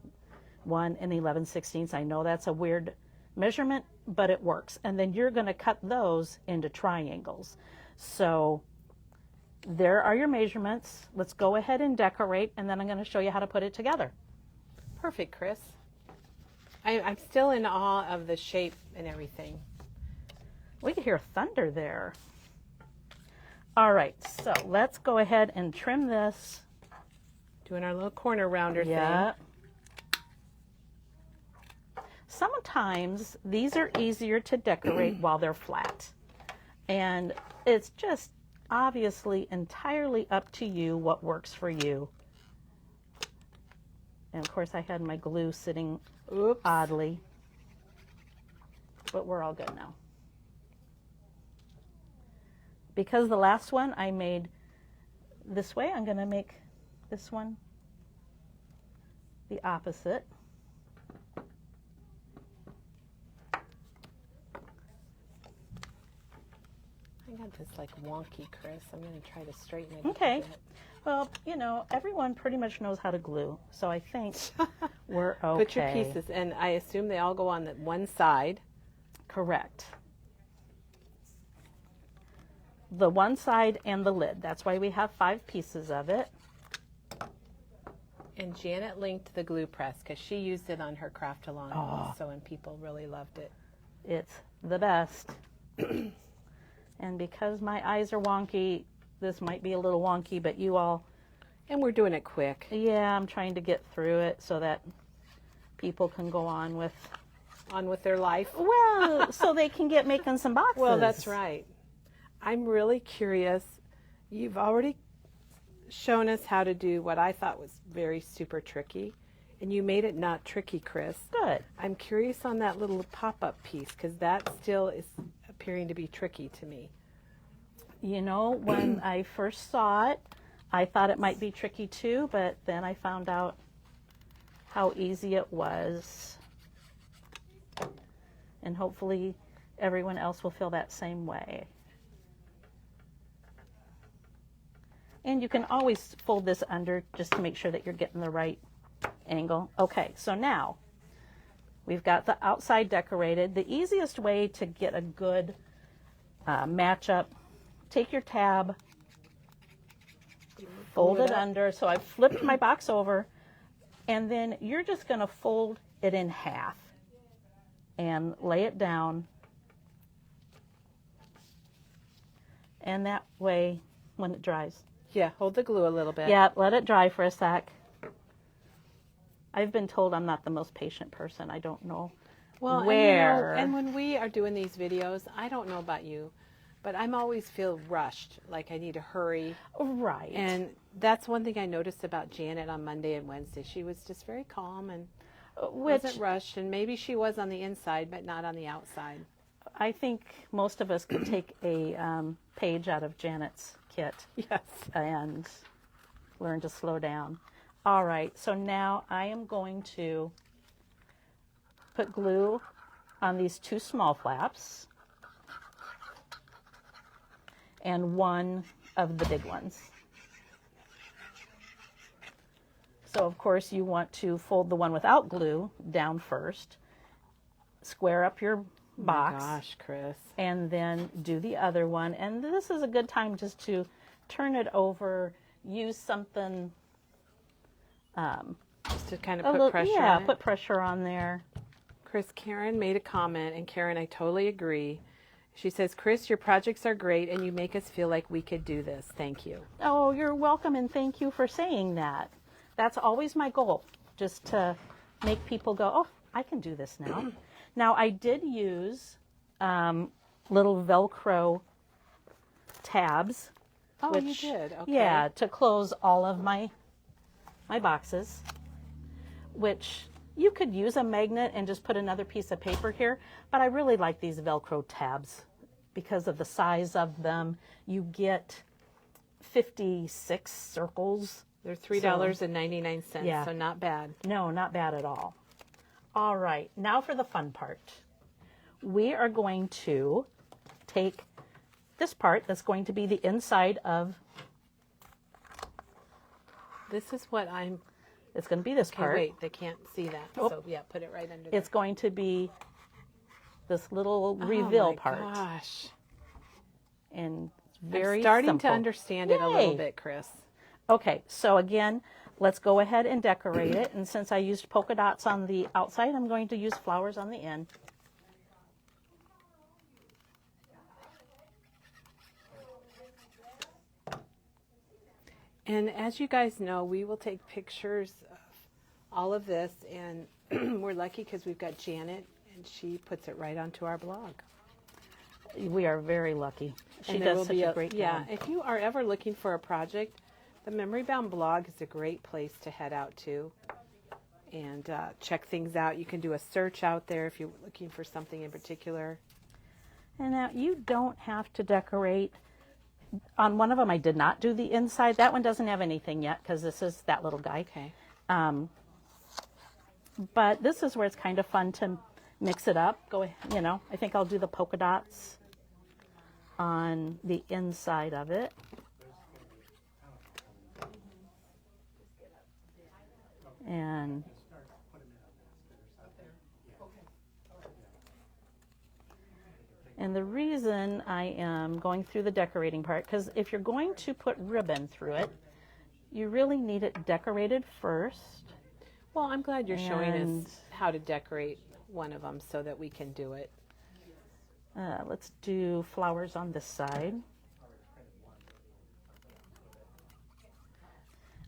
1 11/16. I know that's a weird measurement, but it works. And then you're going to cut those into triangles. So there are your measurements. Let's go ahead and decorate, and then I'm going to show you how to put it together. Perfect, Chris. I'm still in awe of the shape and everything. We can hear thunder there. All right, so let's go ahead and trim this. Doing our little corner rounder Yeah. thing. Sometimes these are easier to decorate while they're flat. And it's just obviously entirely up to you what works for you. And of course I had my glue sitting oddly, but we're all good now. Because the last one I made this way, I'm going to make this one the opposite. I got this like wonky, Chris. I'm going to try to straighten it Okay. up a bit. Well, you know, everyone pretty much knows how to glue, so I think we're okay. Put your pieces, and I assume they all go on that one side. Correct. The one side and the lid. That's why we have 5 pieces of it. And Janet linked the glue press because she used it on her craft along also, and people really loved it. It's the best. And because my eyes are wonky, this might be a little wonky, but you all, And we're doing it quick. yeah, I'm trying to get through it so that people can go on with, On with their life. well, so they can get making some boxes. Well, that's right. I'm really curious. You've already shown us how to do what I thought was very super tricky, and you made it not tricky, Chris. Good. I'm curious on that little pop-up piece because that still is appearing to be tricky to me. You know, when I first saw it, I thought it might be tricky too, but then I found out how easy it was. And hopefully everyone else will feel that same way. And you can always fold this under just to make sure that you're getting the right angle. Okay, so now we've got the outside decorated. The easiest way to get a good matchup, take your tab, fold it under. So I've flipped my box over, and then you're just going to fold it in half and lay it down. And that way, when it dries. Yeah, hold the glue a little bit. Yeah, let it dry for a sec. I've been told I'm not the most patient person. I don't know Well, where. and when we are doing these videos, I don't know about you, but I'm always feel rushed, like I need to hurry. Right. And that's one thing I noticed about Janet on Monday and Wednesday. She was just very calm and wasn't rushed, and maybe she was on the inside, but not on the outside. I think most of us could take a page out of Janet's kit. Yes. And learn to slow down. All right, so now I am going to put glue on these 2 small flaps and one of the big ones. So of course you want to fold the one without glue down first, square up your box. Oh my gosh, Chris. And then do the other one. And this is a good time just to turn it over, use something. Just to kind A of little- put pressure yeah, on it. put pressure on there. Chris, Karen made a comment, and Karen, I totally agree. She says, Chris, your projects are great, and you make us feel like we could do this. Thank you. Oh, you're welcome, and thank you for saying that. That's always my goal, just to make people go, oh, I can do this now. Now, I did use little Velcro tabs. Oh, you which- did? Okay. Yeah, to close all of my boxes, which you could use a magnet and just put another piece of paper here, but I really like these Velcro tabs because of the size of them. You get 56 circles. They're $3.99, Yeah. so not bad. No, not bad at all. All right, now for the fun part. We are going to take this part that's going to be the inside of, This is what I'm... it's going to be this Okay, part. wait, they can't see that. Oh. So, yeah, put it right under there. It's going to be this little Oh, reveal my part. Gosh. And it's very I'm starting simple. to understand it a little Yay. bit, Chris. Okay, so again, let's go ahead and decorate it. And since I used polka dots on the outside, I'm going to use flowers on the end. And as you guys know, we will take pictures of all of this, and we're lucky because we've got Janet, and she puts it right onto our blog. We are very lucky. She And there does will such be a great yeah, job. if you are ever looking for a project, the Memory Bound blog is a great place to head out to and check things out. You can do a search out there if you're looking for something in particular. And now you don't have to decorate. On one of them, I did not do the inside. That one doesn't have anything yet because this is that little guy. Okay. But this is where it's kind of fun to mix it up. Go, you know, I think I'll do the polka dots on the inside of it. And the reason I am going through the decorating part, because if you're going to put ribbon through it, you really need it decorated first. Well, I'm glad you're showing And- us how to decorate one of them so that we can do it. Let's do flowers on this side.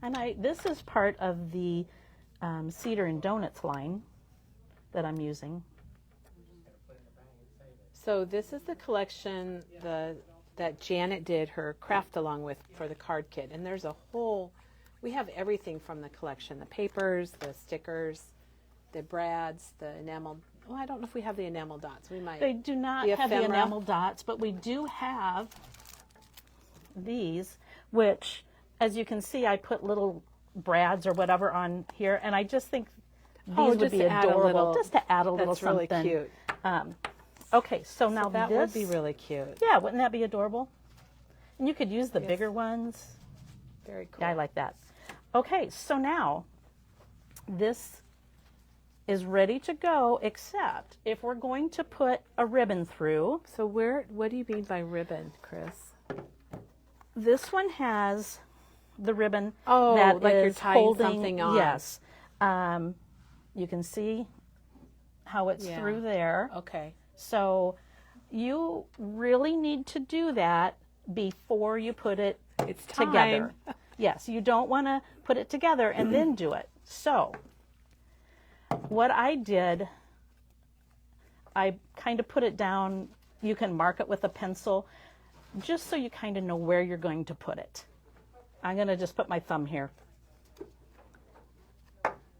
And this is part of the Cedar and Donuts line that I'm using. So this is the collection that Janet did her craft along with for the card kit. And there's a whole, we have everything from the collection, the papers, the stickers, the brads, the enamel. Oh, I don't know if we have the enamel dots. We might. They do not The have the ephemera? enamel dots, but we do have these, which, as you can see, I put little brads or whatever on here, and I just think these Oh, would just be to add a adorable, little- just to add a little That's really something. cute. Okay, so now That this would be really cute. Yeah, wouldn't that be adorable? And you could use the bigger ones. Very cool. Yeah, I like that. Okay, so now this is ready to go, except if we're going to put a ribbon through. So what do you mean by ribbon, Chris? This one has the ribbon Oh, that like you're is tying holding, something on. Yes. You can see how it's Yeah. through there. Okay. So you really need to do that before you put it It's time. together. Yes, you don't want to put it together and then do it. So what I did I kind of put it down. You can mark it with a pencil just so you kind of know where you're going to put it. I'm going to just put my thumb here.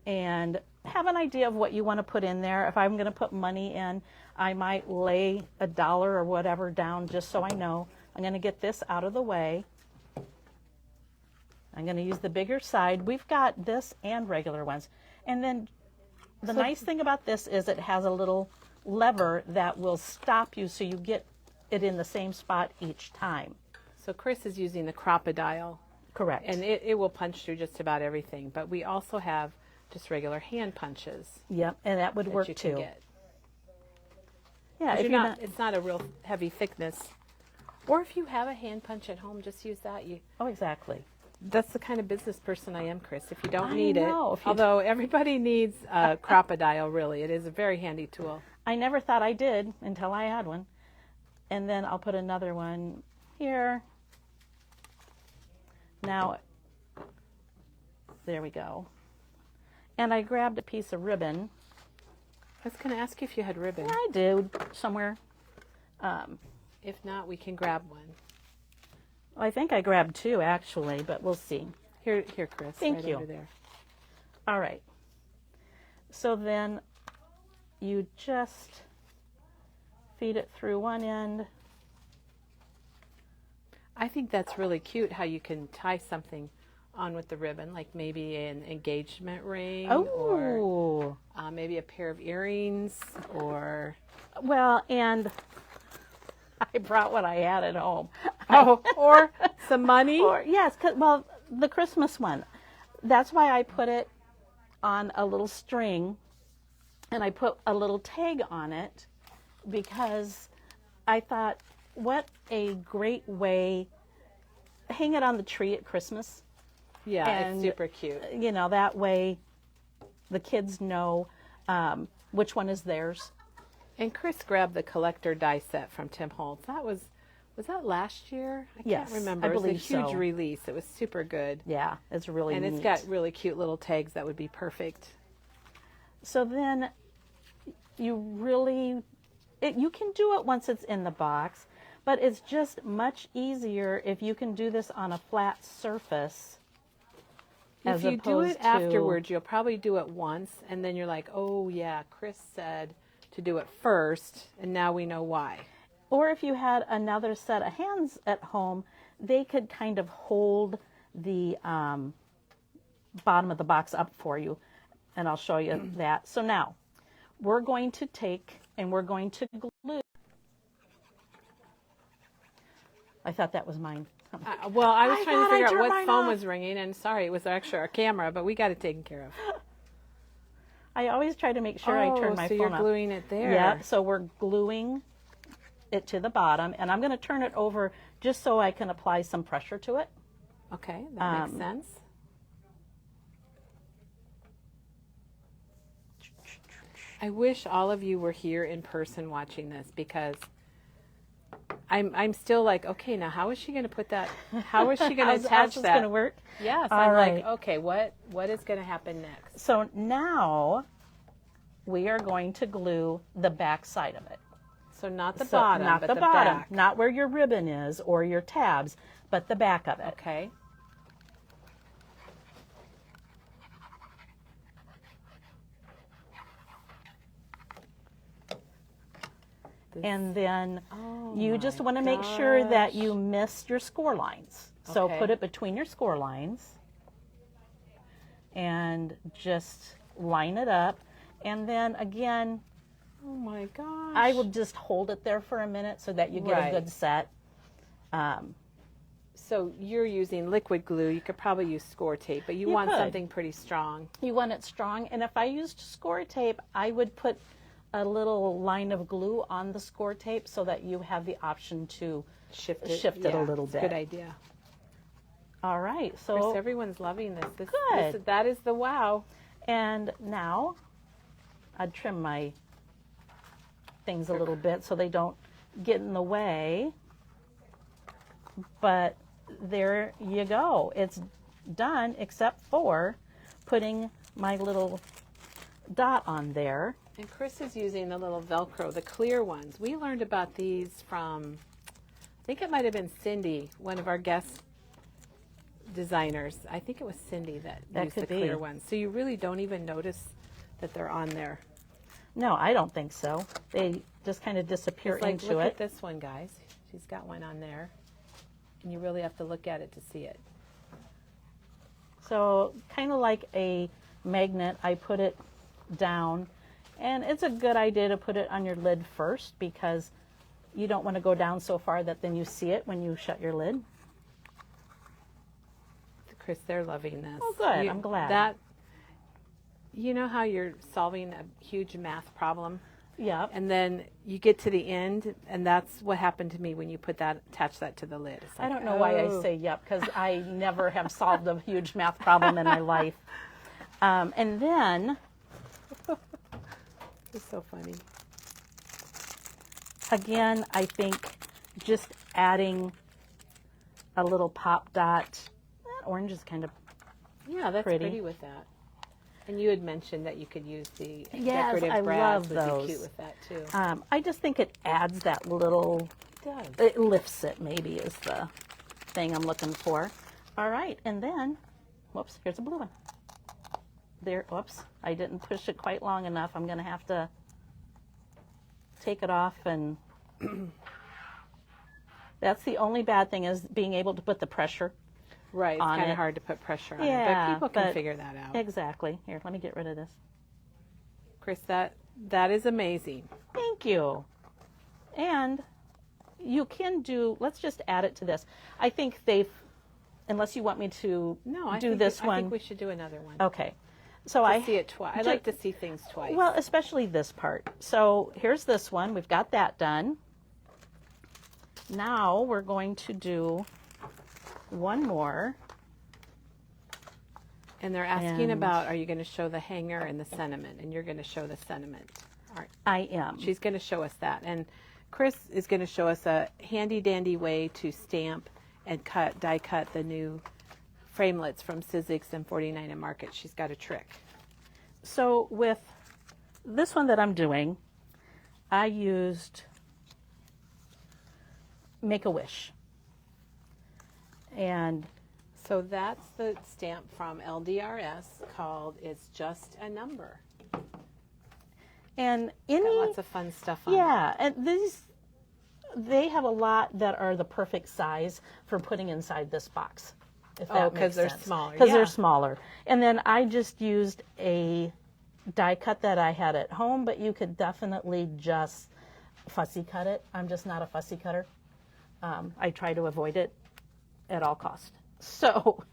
And have an idea of what you want to put in there. If I'm going to put money in, I might lay $1 or whatever down just so I know. I'm going to get this out of the way. I'm going to use the bigger side. We've got this and regular ones. And then the nice thing about this is it has a little lever that will stop you so you get it in the same spot each time. So Chris is using the Crop-A-Dial. Correct. And it will punch through just about everything. But we also have just regular hand punches. Yep, and that would work you too. can get. Yeah, if You're you're not, it's not a real heavy thickness. Or if you have a hand punch at home, just use that. Oh, exactly. That's the kind of business person I am, Chris. If you don't I need know, it, if you although everybody needs a Crop-A-Dial, really, it is a very handy tool. I never thought I did until I had one. And then I'll put another one here. Now, there we go. And I grabbed a piece of ribbon. I was going to ask you if you had ribbon. I do somewhere. If not, we can grab one. I think I grabbed 2 actually, but we'll see. Here, Chris. Thank right you. Over there. All right. So then you just feed it through one end. I think that's really cute how you can tie something on with the ribbon, like maybe an engagement ring or Oh, maybe a pair of earrings or... well, and I brought what I had at home. Oh, or some money. Or, yes, well, the Christmas one. That's why I put it on a little string, and I put a little tag on it, because I thought, what a great way, hang it on the tree at Christmas. Yeah, And, it's super cute. You know, that way the kids know which one is theirs. And Chris grabbed the collector die set from Tim Holtz. Was that last year? I Yes, can't remember. I It was believe a huge so. release. It was super good. Yeah, it's really And neat. it's got really cute little tags that would be perfect. So then you really, you can do it once it's in the box, but it's just much easier if you can do this on a flat surface. If you do it opposed to- afterwards, you'll probably do it once, and then you're like, oh, yeah, Chris said to do it first, and now we know why. Or if you had another set of hands at home, they could kind of hold the bottom of the box up for you, and I'll show you that. So now, we're going to take and we're going to glue. I thought that was mine. Well, I was I trying to thought I figure out turned what mine phone off. was ringing, and sorry, it was actually our camera, but we got it taken care of. I always try to make sure I turn my so phone you're off. gluing it there. Yeah, so we're gluing it to the bottom, and I'm going to turn it over just so I can apply some pressure to it. Okay, that makes sense. I wish all of you were here in person watching this, because I'm still like, okay, now how is she going to put that? How is she going to How's attach this that? going to work? Yes, All I'm right. like, okay, what is going to happen next? So now we are going to glue the back side of it. So not the So bottom, not but the the bottom, back. not where your ribbon is or your tabs, but the back of it. Okay. And then Oh you just my want to make sure that gosh. you missed your score lines. So Okay. put it between your score lines and just line it up. And then again, Oh my gosh. I will just hold it there for a minute so that you get Right. a good set. So you're using liquid glue. You could probably use score tape, but you You want could. something pretty strong. You want it strong. And if I used score tape, I would put a little line of glue on the score tape so that you have the option to Shift it a little it's a bit. good idea. All right. Chris, So, everyone's loving this. Good. That is the wow. and now I'd trim my things a little bit so they don't get in the way. But there you go. It's done except for putting my little dot on there. And Chris is using the little Velcro, the clear ones. We learned about these from, I think it might have been Cindy, one of our guest designers. I think it was Cindy that used the could be. clear ones. So you really don't even notice that they're on there. No, I don't think so. They just kind of disappear It's like, into look it. at this one, guys. She's got one on there. And you really have to look at it to see it. So kind of like a magnet, I put it down. And it's a good idea to put it on your lid first because you don't want to go down so far that then you see it when you shut your lid. Chris, they're loving this. Oh, good. I'm glad. That, you know how you're solving a huge math problem? Yeah. And then you get to the end, and that's what happened to me when you attach that to the lid. It's I like, don't know why I oh. say yep, because I never have solved a huge math problem in my life. And then, It's so funny. again, I think just adding a little pop dot. That orange is kind of, Yeah, that's Pretty. pretty with that. And you had mentioned that you could use the Yes, decorative I brads love would those. be cute with that too. I just think it adds that little, It does. it lifts it maybe is the thing I'm looking for. All right, and then, whoops, here's a blue one. There, whoops, I didn't push it quite long enough. I'm going to have to take it off, and that's the only bad thing is being able to put the pressure. Right, it's on kind it. of hard to put pressure on it, Yeah, but people can but- figure that out. Exactly. Here, let me get rid of this. Chris, that is amazing. Thank you. And you can do, let's just add it to this. I think they've, unless you want me to No, I do think this I one. think we should do another one. Okay. So To I see it twice. I ju- like to see things twice. Well, especially this part. So here's this one. We've got that done. Now we're going to do one more. and they're asking and- about, are you going to show the hanger and the sentiment? And you're going to show the sentiment. All right. I am. She's going to show us that. And Chris is going to show us a handy dandy way to stamp and die cut the new framelits from Sizzix and 49 and Market. She's got a trick. So with this one that I'm doing, I used Make-A-Wish. And So that's the stamp from LDRS called It's Just a Number. and Got any lots of fun stuff on it. yeah, and they have a lot that are the perfect size for putting inside this box. If Oh, that 'cause makes they're sense. smaller, Because yeah. they're smaller. And then I just used a die cut that I had at home, but you could definitely just fussy cut it. I'm just not a fussy cutter. I try to avoid it at all cost. So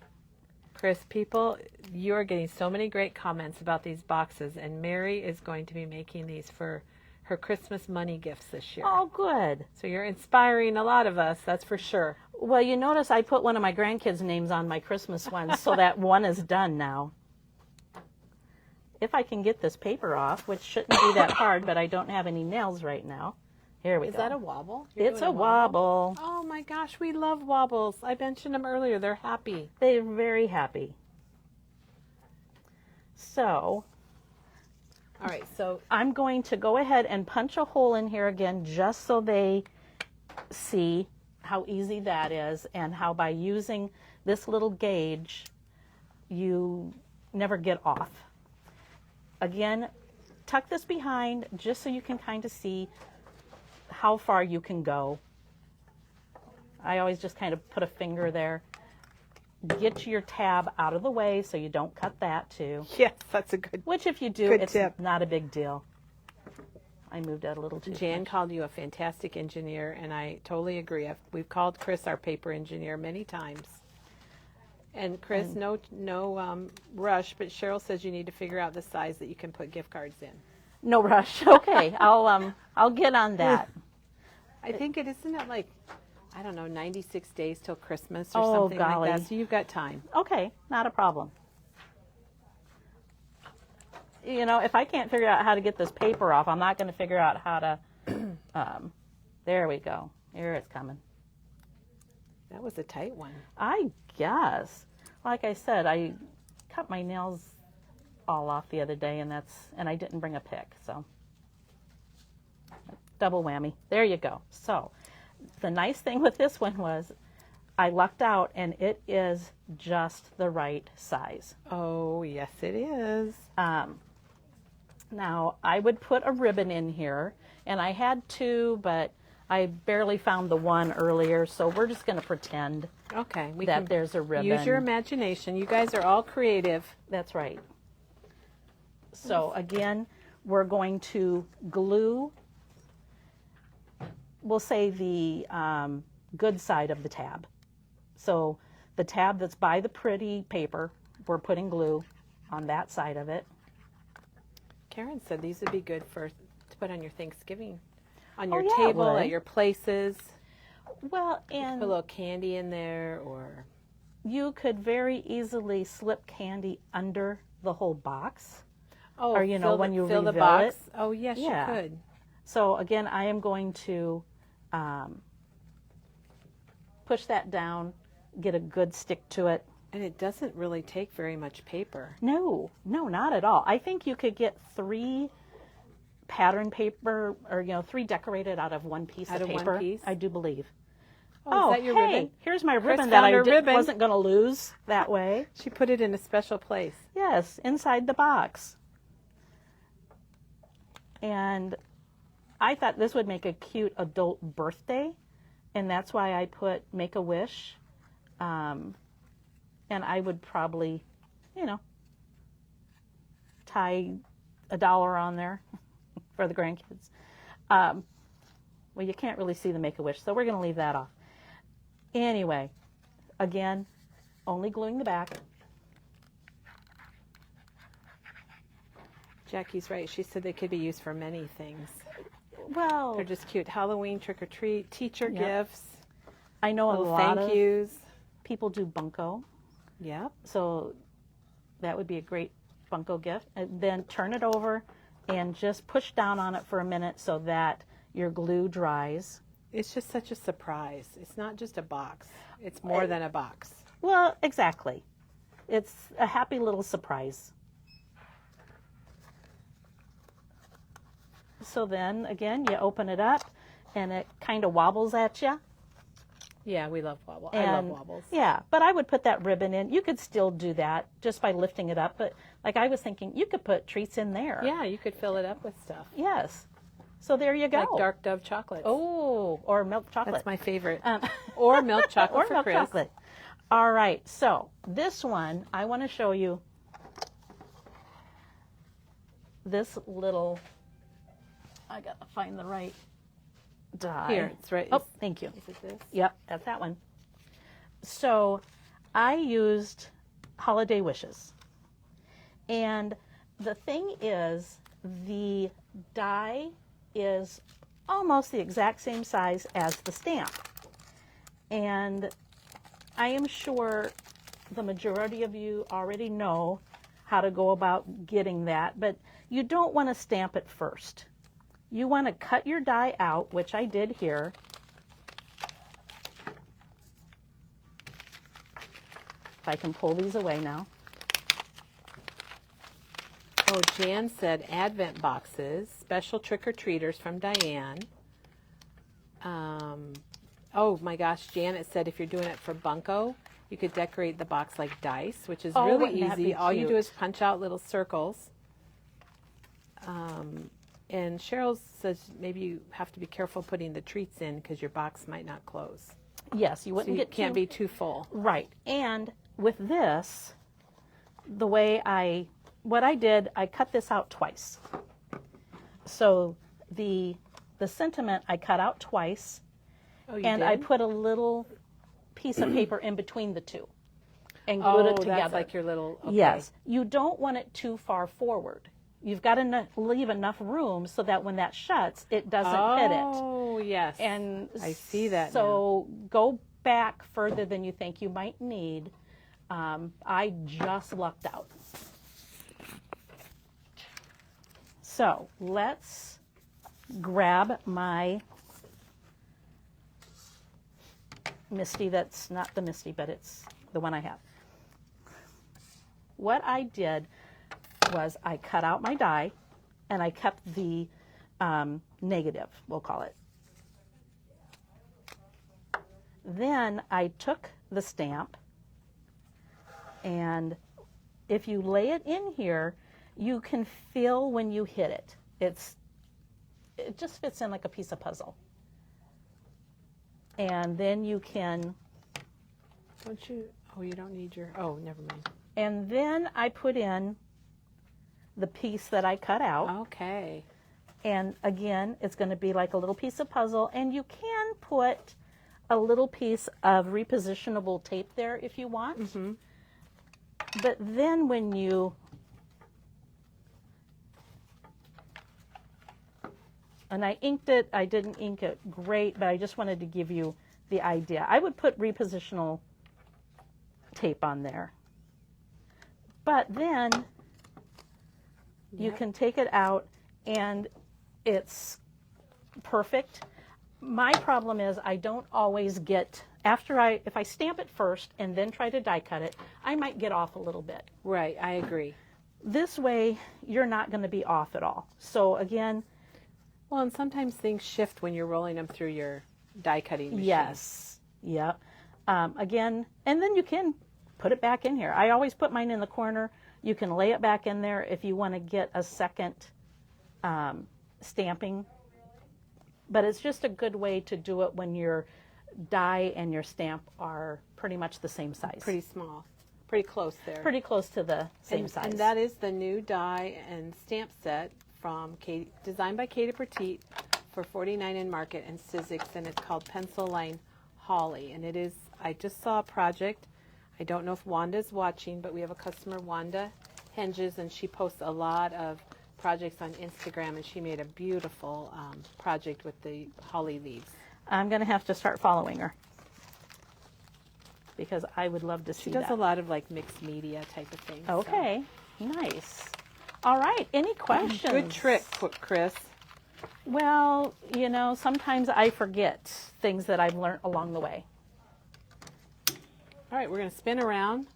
Chris, people, you are getting so many great comments about these boxes, and Mary is going to be making these for her Christmas money gifts this year. oh, good. So you're inspiring a lot of us, that's for sure. Well, you notice I put one of my grandkids' names on my Christmas ones, so that one is done now. If I can get this paper off, which shouldn't be that hard, but I don't have any nails right now. Here we Is go. that a wobble? You're It's doing a wobble. Oh my gosh, we love wobbles. I mentioned them earlier. They're happy. They're very happy. So All right, so I'm going to go ahead and punch a hole in here again just so they see how easy that is and how by using this little gauge you never get off. Again, tuck this behind just so you can kind of see how far you can go. I always just kind of put a finger there. Get your tab out of the way so you don't cut that too. yes, that's a good. Which if you do, Good it's tip. not a big deal. I moved that a little too Jan much. called you a fantastic engineer, and I totally agree. We've called Chris our paper engineer many times. And Chris, no rush, but Cheryl says you need to figure out the size that you can put gift cards in. No rush. Okay, I'll get on that. I think isn't it like, I don't know, 96 days till Christmas or Oh, something golly. like that. So you've got time. Okay, not a problem. You know, if I can't figure out how to get this paper off, I'm not going to figure out how to. There we go. Here it's coming. That was a tight one. I guess. Like I said, I cut my nails haul off the other day, and I didn't bring a pick, so double whammy. There you go. So the nice thing with this one was I lucked out, and it is just the right size. Oh, yes, it is. Now, I would put a ribbon in here, and I had two, but I barely found the one earlier, so we're just going to pretend Okay, we that can there's a ribbon. use your imagination. You guys are all creative. That's right. So again, we're going to glue, we'll say the good side of the tab. So the tab that's by the pretty paper, we're putting glue on that side of it. Karen said these would be good to put on your Thanksgiving, on Oh, your yeah, it table, would. at your places. Well, Put a and little candy in there, or you could very easily slip candy under the whole box. oh, Or, you know, when you fill the reveal box. it. Oh, yes, Yeah. you could. So again, I am going to push that down, get a good stick to it. And it doesn't really take very much paper. No, not at all. I think you could get 3 pattern paper, or 3 decorated out of one piece Out of of one paper. piece? I do believe. Oh, is that your hey, ribbon? here's my ribbon found that I her ribbon. wasn't going to lose that way. She put it in a special place. Yes, inside the box. And I thought this would make a cute adult birthday, and that's why I put Make-A-Wish. And I would probably, tie $1 on there for the grandkids. Well, you can't really see the Make-A-Wish, so we're going to leave that off. Anyway, again, only gluing the back. Jackie's right. She said they could be used for many things. Well, They're just cute. Halloween, trick or treat, teacher Yep. gifts, I know a little lot thank of yous. people do bunko, Yep. so that would be a great bunko gift. And then turn it over and just push down on it for a minute so that your glue dries. It's just such a surprise. It's not just a box. It's more than a box. Well, exactly. It's a happy little surprise. So then, again, you open it up, and it kind of wobbles at you. Yeah, we love wobble. I love And wobbles. yeah, but I would put that ribbon in. You could still do that just by lifting it up. But like I was thinking, you could put treats in there. Yeah, you could fill it up with stuff. Yes. So there you go. Like dark Dove chocolates. Oh, or milk chocolate. That's my favorite. Or milk chocolate or for milk Chris. chocolate. All right. So this one, I want to show you this little. I gotta find the right die. Here, it's right. Oh, thank you. Is it this? Yep, that's that one. So I used Holiday Wishes. And the thing is, the die is almost the exact same size as the stamp. And I am sure the majority of you already know how to go about getting that, but you don't want to stamp it first. You want to cut your die out, which I did here. If I can pull these away now. Oh, Jan said Advent boxes, special trick-or-treaters from Diane. Oh my gosh, Janet said if you're doing it for bunko, you could decorate the box like dice, which is Oh, really wouldn't that easy. be All you do cute? is punch out little circles. And Cheryl says maybe you have to be careful putting the treats in because your box might not close. Yes, you So wouldn't you get can't too, be too full. right. And with this, the way what I did, I cut this out twice. So the sentiment I cut out twice, Oh, you and did? I put a little piece of paper in between the two and glued it together. That's like your little. Okay. Yes, you don't want it too far forward. You've got to leave enough room so that when that shuts, it doesn't hit it. Oh, yes. And I see that So go back further than you think you might need. I just lucked out. So let's grab my Misty. That's not the Misty, but it's the one I have. What I did, was I cut out my die and I kept the negative, we'll call it. Then I took the stamp, and if you lay it in here, you can feel when you hit it. It just fits in like a piece of puzzle. And then you can, Don't you? Oh, you don't need your. Oh, never mind. and then I put in the piece that I cut out. Okay. And again, it's going to be like a little piece of puzzle, and you can put a little piece of repositionable tape there if you want. Mm-hmm. But then when you, and I inked it, I didn't ink it great, but I just wanted to give you the idea. I would put repositional tape on there. But then you Yep. can take it out and it's perfect. My problem is I don't always get, if I stamp it first and then try to die cut it, I might get off a little bit. Right. I agree. This way, you're not going to be off at all. So again, Well, and sometimes things shift when you're rolling them through your die cutting machine. yes, yep. Again, and then you can put it back in here. I always put mine in the corner. You can lay it back in there if you want to get a second stamping. But it's just a good way to do it when your die and your stamp are pretty much the same size. Pretty small. Pretty close there. Pretty close to the same and, size. And that is the new die and stamp set from designed by Katie Petit for $49 in Market and Sizzix, and it's called Pencil Line Holly. And it is, I just saw a project. I don't know if Wanda's watching, but we have a customer, Wanda Henges, and she posts a lot of projects on Instagram, and she made a beautiful project with the holly leaves. I'm going to have to start following her because I would love to see She does that. a lot of like mixed media type of things. so. Okay, nice. All right, any questions? Good trick, Chris. Well, you know, sometimes I forget things that I've learned along the way. All right, we're going to spin around.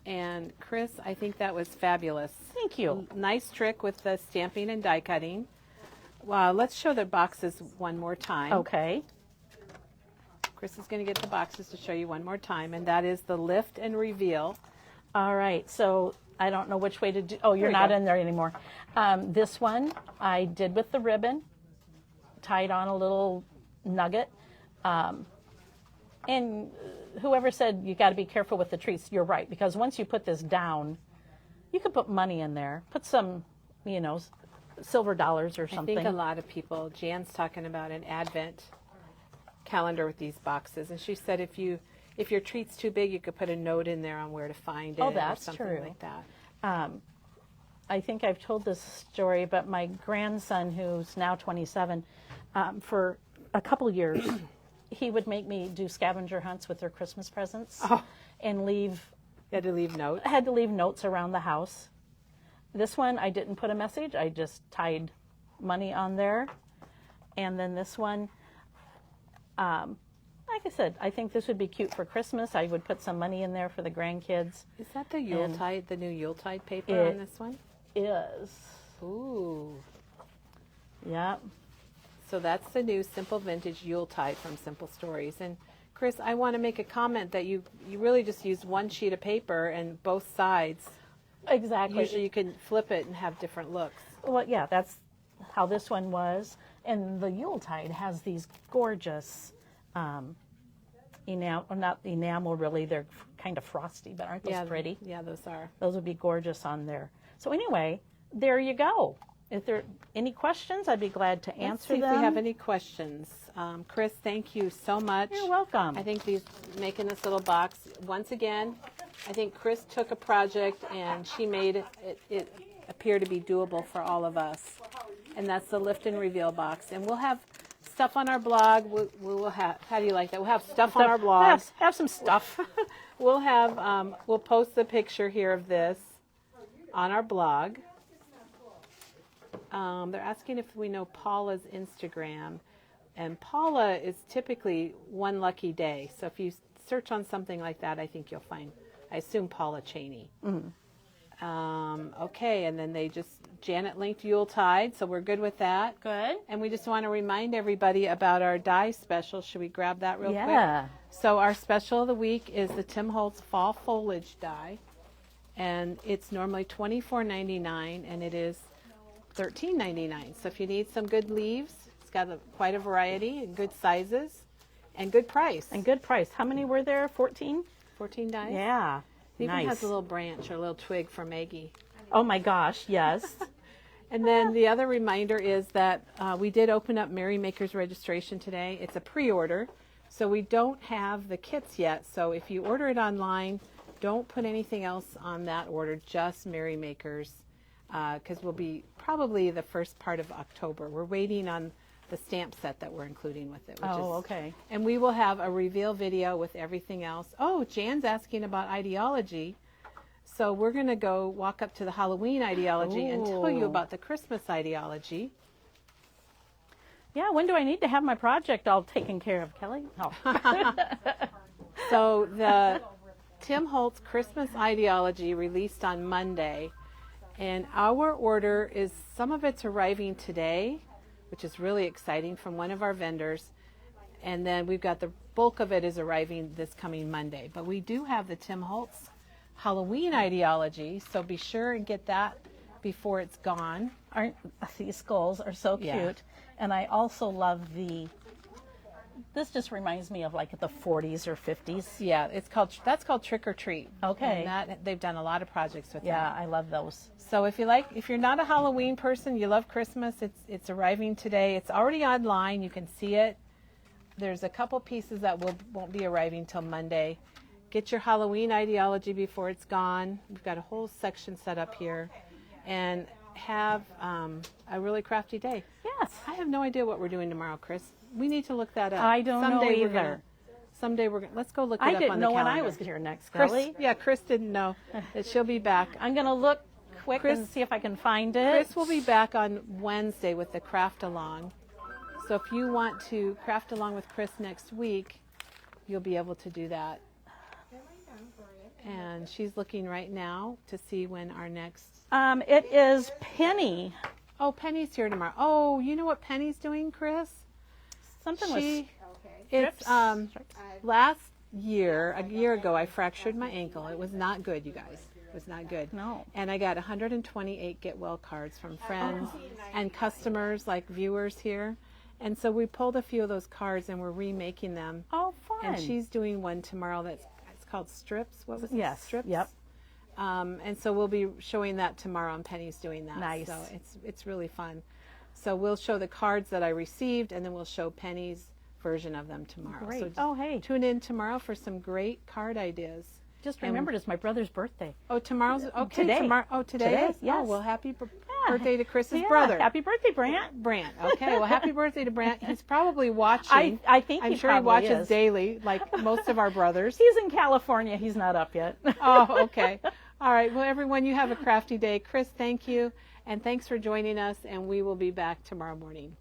And Chris, I think that was fabulous. Thank you. Nice trick with the stamping and die cutting. Well, let's show the boxes one more time. Okay. Chris is going to get the boxes to show you one more time, and that is the lift and reveal. All right, so I don't know which way to do. Oh, you're There you not go. in there anymore. This one I did with the ribbon, tied on a little nugget. And whoever said you got to be careful with the treats, you're right, because once you put this down, you could put money in there, put some, you know, silver dollars or I something. think a lot of people, Jan's talking about an advent calendar with these boxes, and she said if your treat's too big, you could put a note in there on where to find it. Oh, that's or something true. like that. I think I've told this story, but my grandson, who's now 27, for a couple years, he would make me do scavenger hunts with their Christmas presents and You had to leave notes. had to leave notes around the house. This one, I didn't put a message. I just tied money on there. And then this one, like I said, I think this would be cute for Christmas. I would put some money in there for the grandkids. Is that the Yuletide, the new Yuletide paper It- on this one? Is. Ooh. Yeah. So that's the new Simple Vintage Yuletide from Simple Stories. And Chris, I want to make a comment that you really just use one sheet of paper and both sides. Exactly. Usually you can flip it and have different looks. Well, yeah, that's how this one was. And the Yuletide has these gorgeous enamel, not enamel really, they're kind of frosty, but aren't those pretty? Yeah, those are. Those would be gorgeous on there. So anyway, there you go. If there are any questions, I'd be glad to Let's answer see them. if we have any questions. Chris, thank you so much. You're welcome. I think making this little box, once again, I think Chris took a project and she made it appear to be doable for all of us. And that's the lift and reveal box. And we'll have stuff on our blog. We will have, how do you like that? We'll have stuff on our blog. Have some stuff. We'll have, we'll post the picture here of this on our blog. They're asking if we know Paula's Instagram. And Paula is typically One Lucky Day. So if you search on something like that, I think you'll find, I assume Paula Cheney. Okay, and then Janet linked Yuletide, so we're good with that. Good. And we just want to remind everybody about our die special. Should we grab that real quick? Yeah. So our special of the week is the Tim Holtz Fall Foliage die. And it's normally $24.99 and it is $13.99. So if you need some good leaves, it's got quite a variety and good sizes and good price. And good price. How many were there? 14? 14 dies? Yeah. It even Nice. has a little branch or a little twig for Maggie. Oh my gosh, yes. And then the other reminder is that we did open up Merry Makers registration today. It's a pre-order, so we don't have the kits yet. So if you order it online, don't put anything else on that order, just Merry Makers, because we'll be probably the first part of October. We're waiting on the stamp set that we're including with it. Okay. And we will have a reveal video with everything else. Oh, Jan's asking about ideology. So we're going to go walk up to the Halloween ideology and tell you Ooh. about the Christmas ideology. Yeah, when do I need to have my project all taken care of, Kelly? Oh. So the Tim Holtz Christmas ideology released on Monday, and our order is, some of it's arriving today, which is really exciting, from one of our vendors, and then we've got the bulk of it is arriving this coming Monday. But we do have the Tim Holtz Halloween ideology, so be sure and get that before it's gone. Aren't these skulls are so cute? Yeah. And I also love this just reminds me of like the 40s or 50s. Yeah, that's called Trick or Treat. Okay. And that they've done a lot of projects with Yeah, that. I love those. So if you're not a Halloween person, you love Christmas, it's arriving today. It's already online. You can see it. There's a couple pieces that won't be arriving till Monday. Get your Halloween ideology before it's gone. We've got a whole section set up here, and have a really crafty day. Yes. I have no idea what we're doing tomorrow, Chris. We need to look that up. I don't know either. Someday we're gonna let's go look it I up didn't on the know when calendar. I was here next, Chris, Kelly. yeah, Chris didn't know that she'll be back. I'm going to look quick Chris- and see if I can find it. Chris will be back on Wednesday with the craft along. So if you want to craft along with Chris next week, you'll be able to do that. And she's looking right now to see when our next. It is Penny. Oh, Penny's here tomorrow. Oh, you know what Penny's doing, Chris? Something with It's strips. last year, a year ago, I fractured my ankle. It was not good, you guys. It was not good. No. And I got 128 get well cards from friends and customers, like viewers here. And so we pulled a few of those cards and we're remaking them. Oh, fun. And she's doing one tomorrow it's called Strips. What was it? Yes. Strips. Yep. And so we'll be showing that tomorrow, and Penny's doing that. Nice. So it's really fun. So we'll show the cards that I received, and then we'll show Penny's version of them tomorrow. Great. So Oh, hey. tune in tomorrow for some great card ideas. Just remembered it's my brother's birthday. Oh, tomorrow's okay. Today. Tomorrow. Oh, today. Today, is? yes. Oh, well, happy birthday to Chris's Yeah, brother. Happy birthday, Brant. Brant. Okay. Well, happy birthday to Brant. He's probably watching. I think I'm he sure he probably watches is. daily, like most of our brothers. He's in California. He's not up yet. Oh, okay. All right. Well, everyone, you have a crafty day. Chris, thank you. And thanks for joining us. And we will be back tomorrow morning.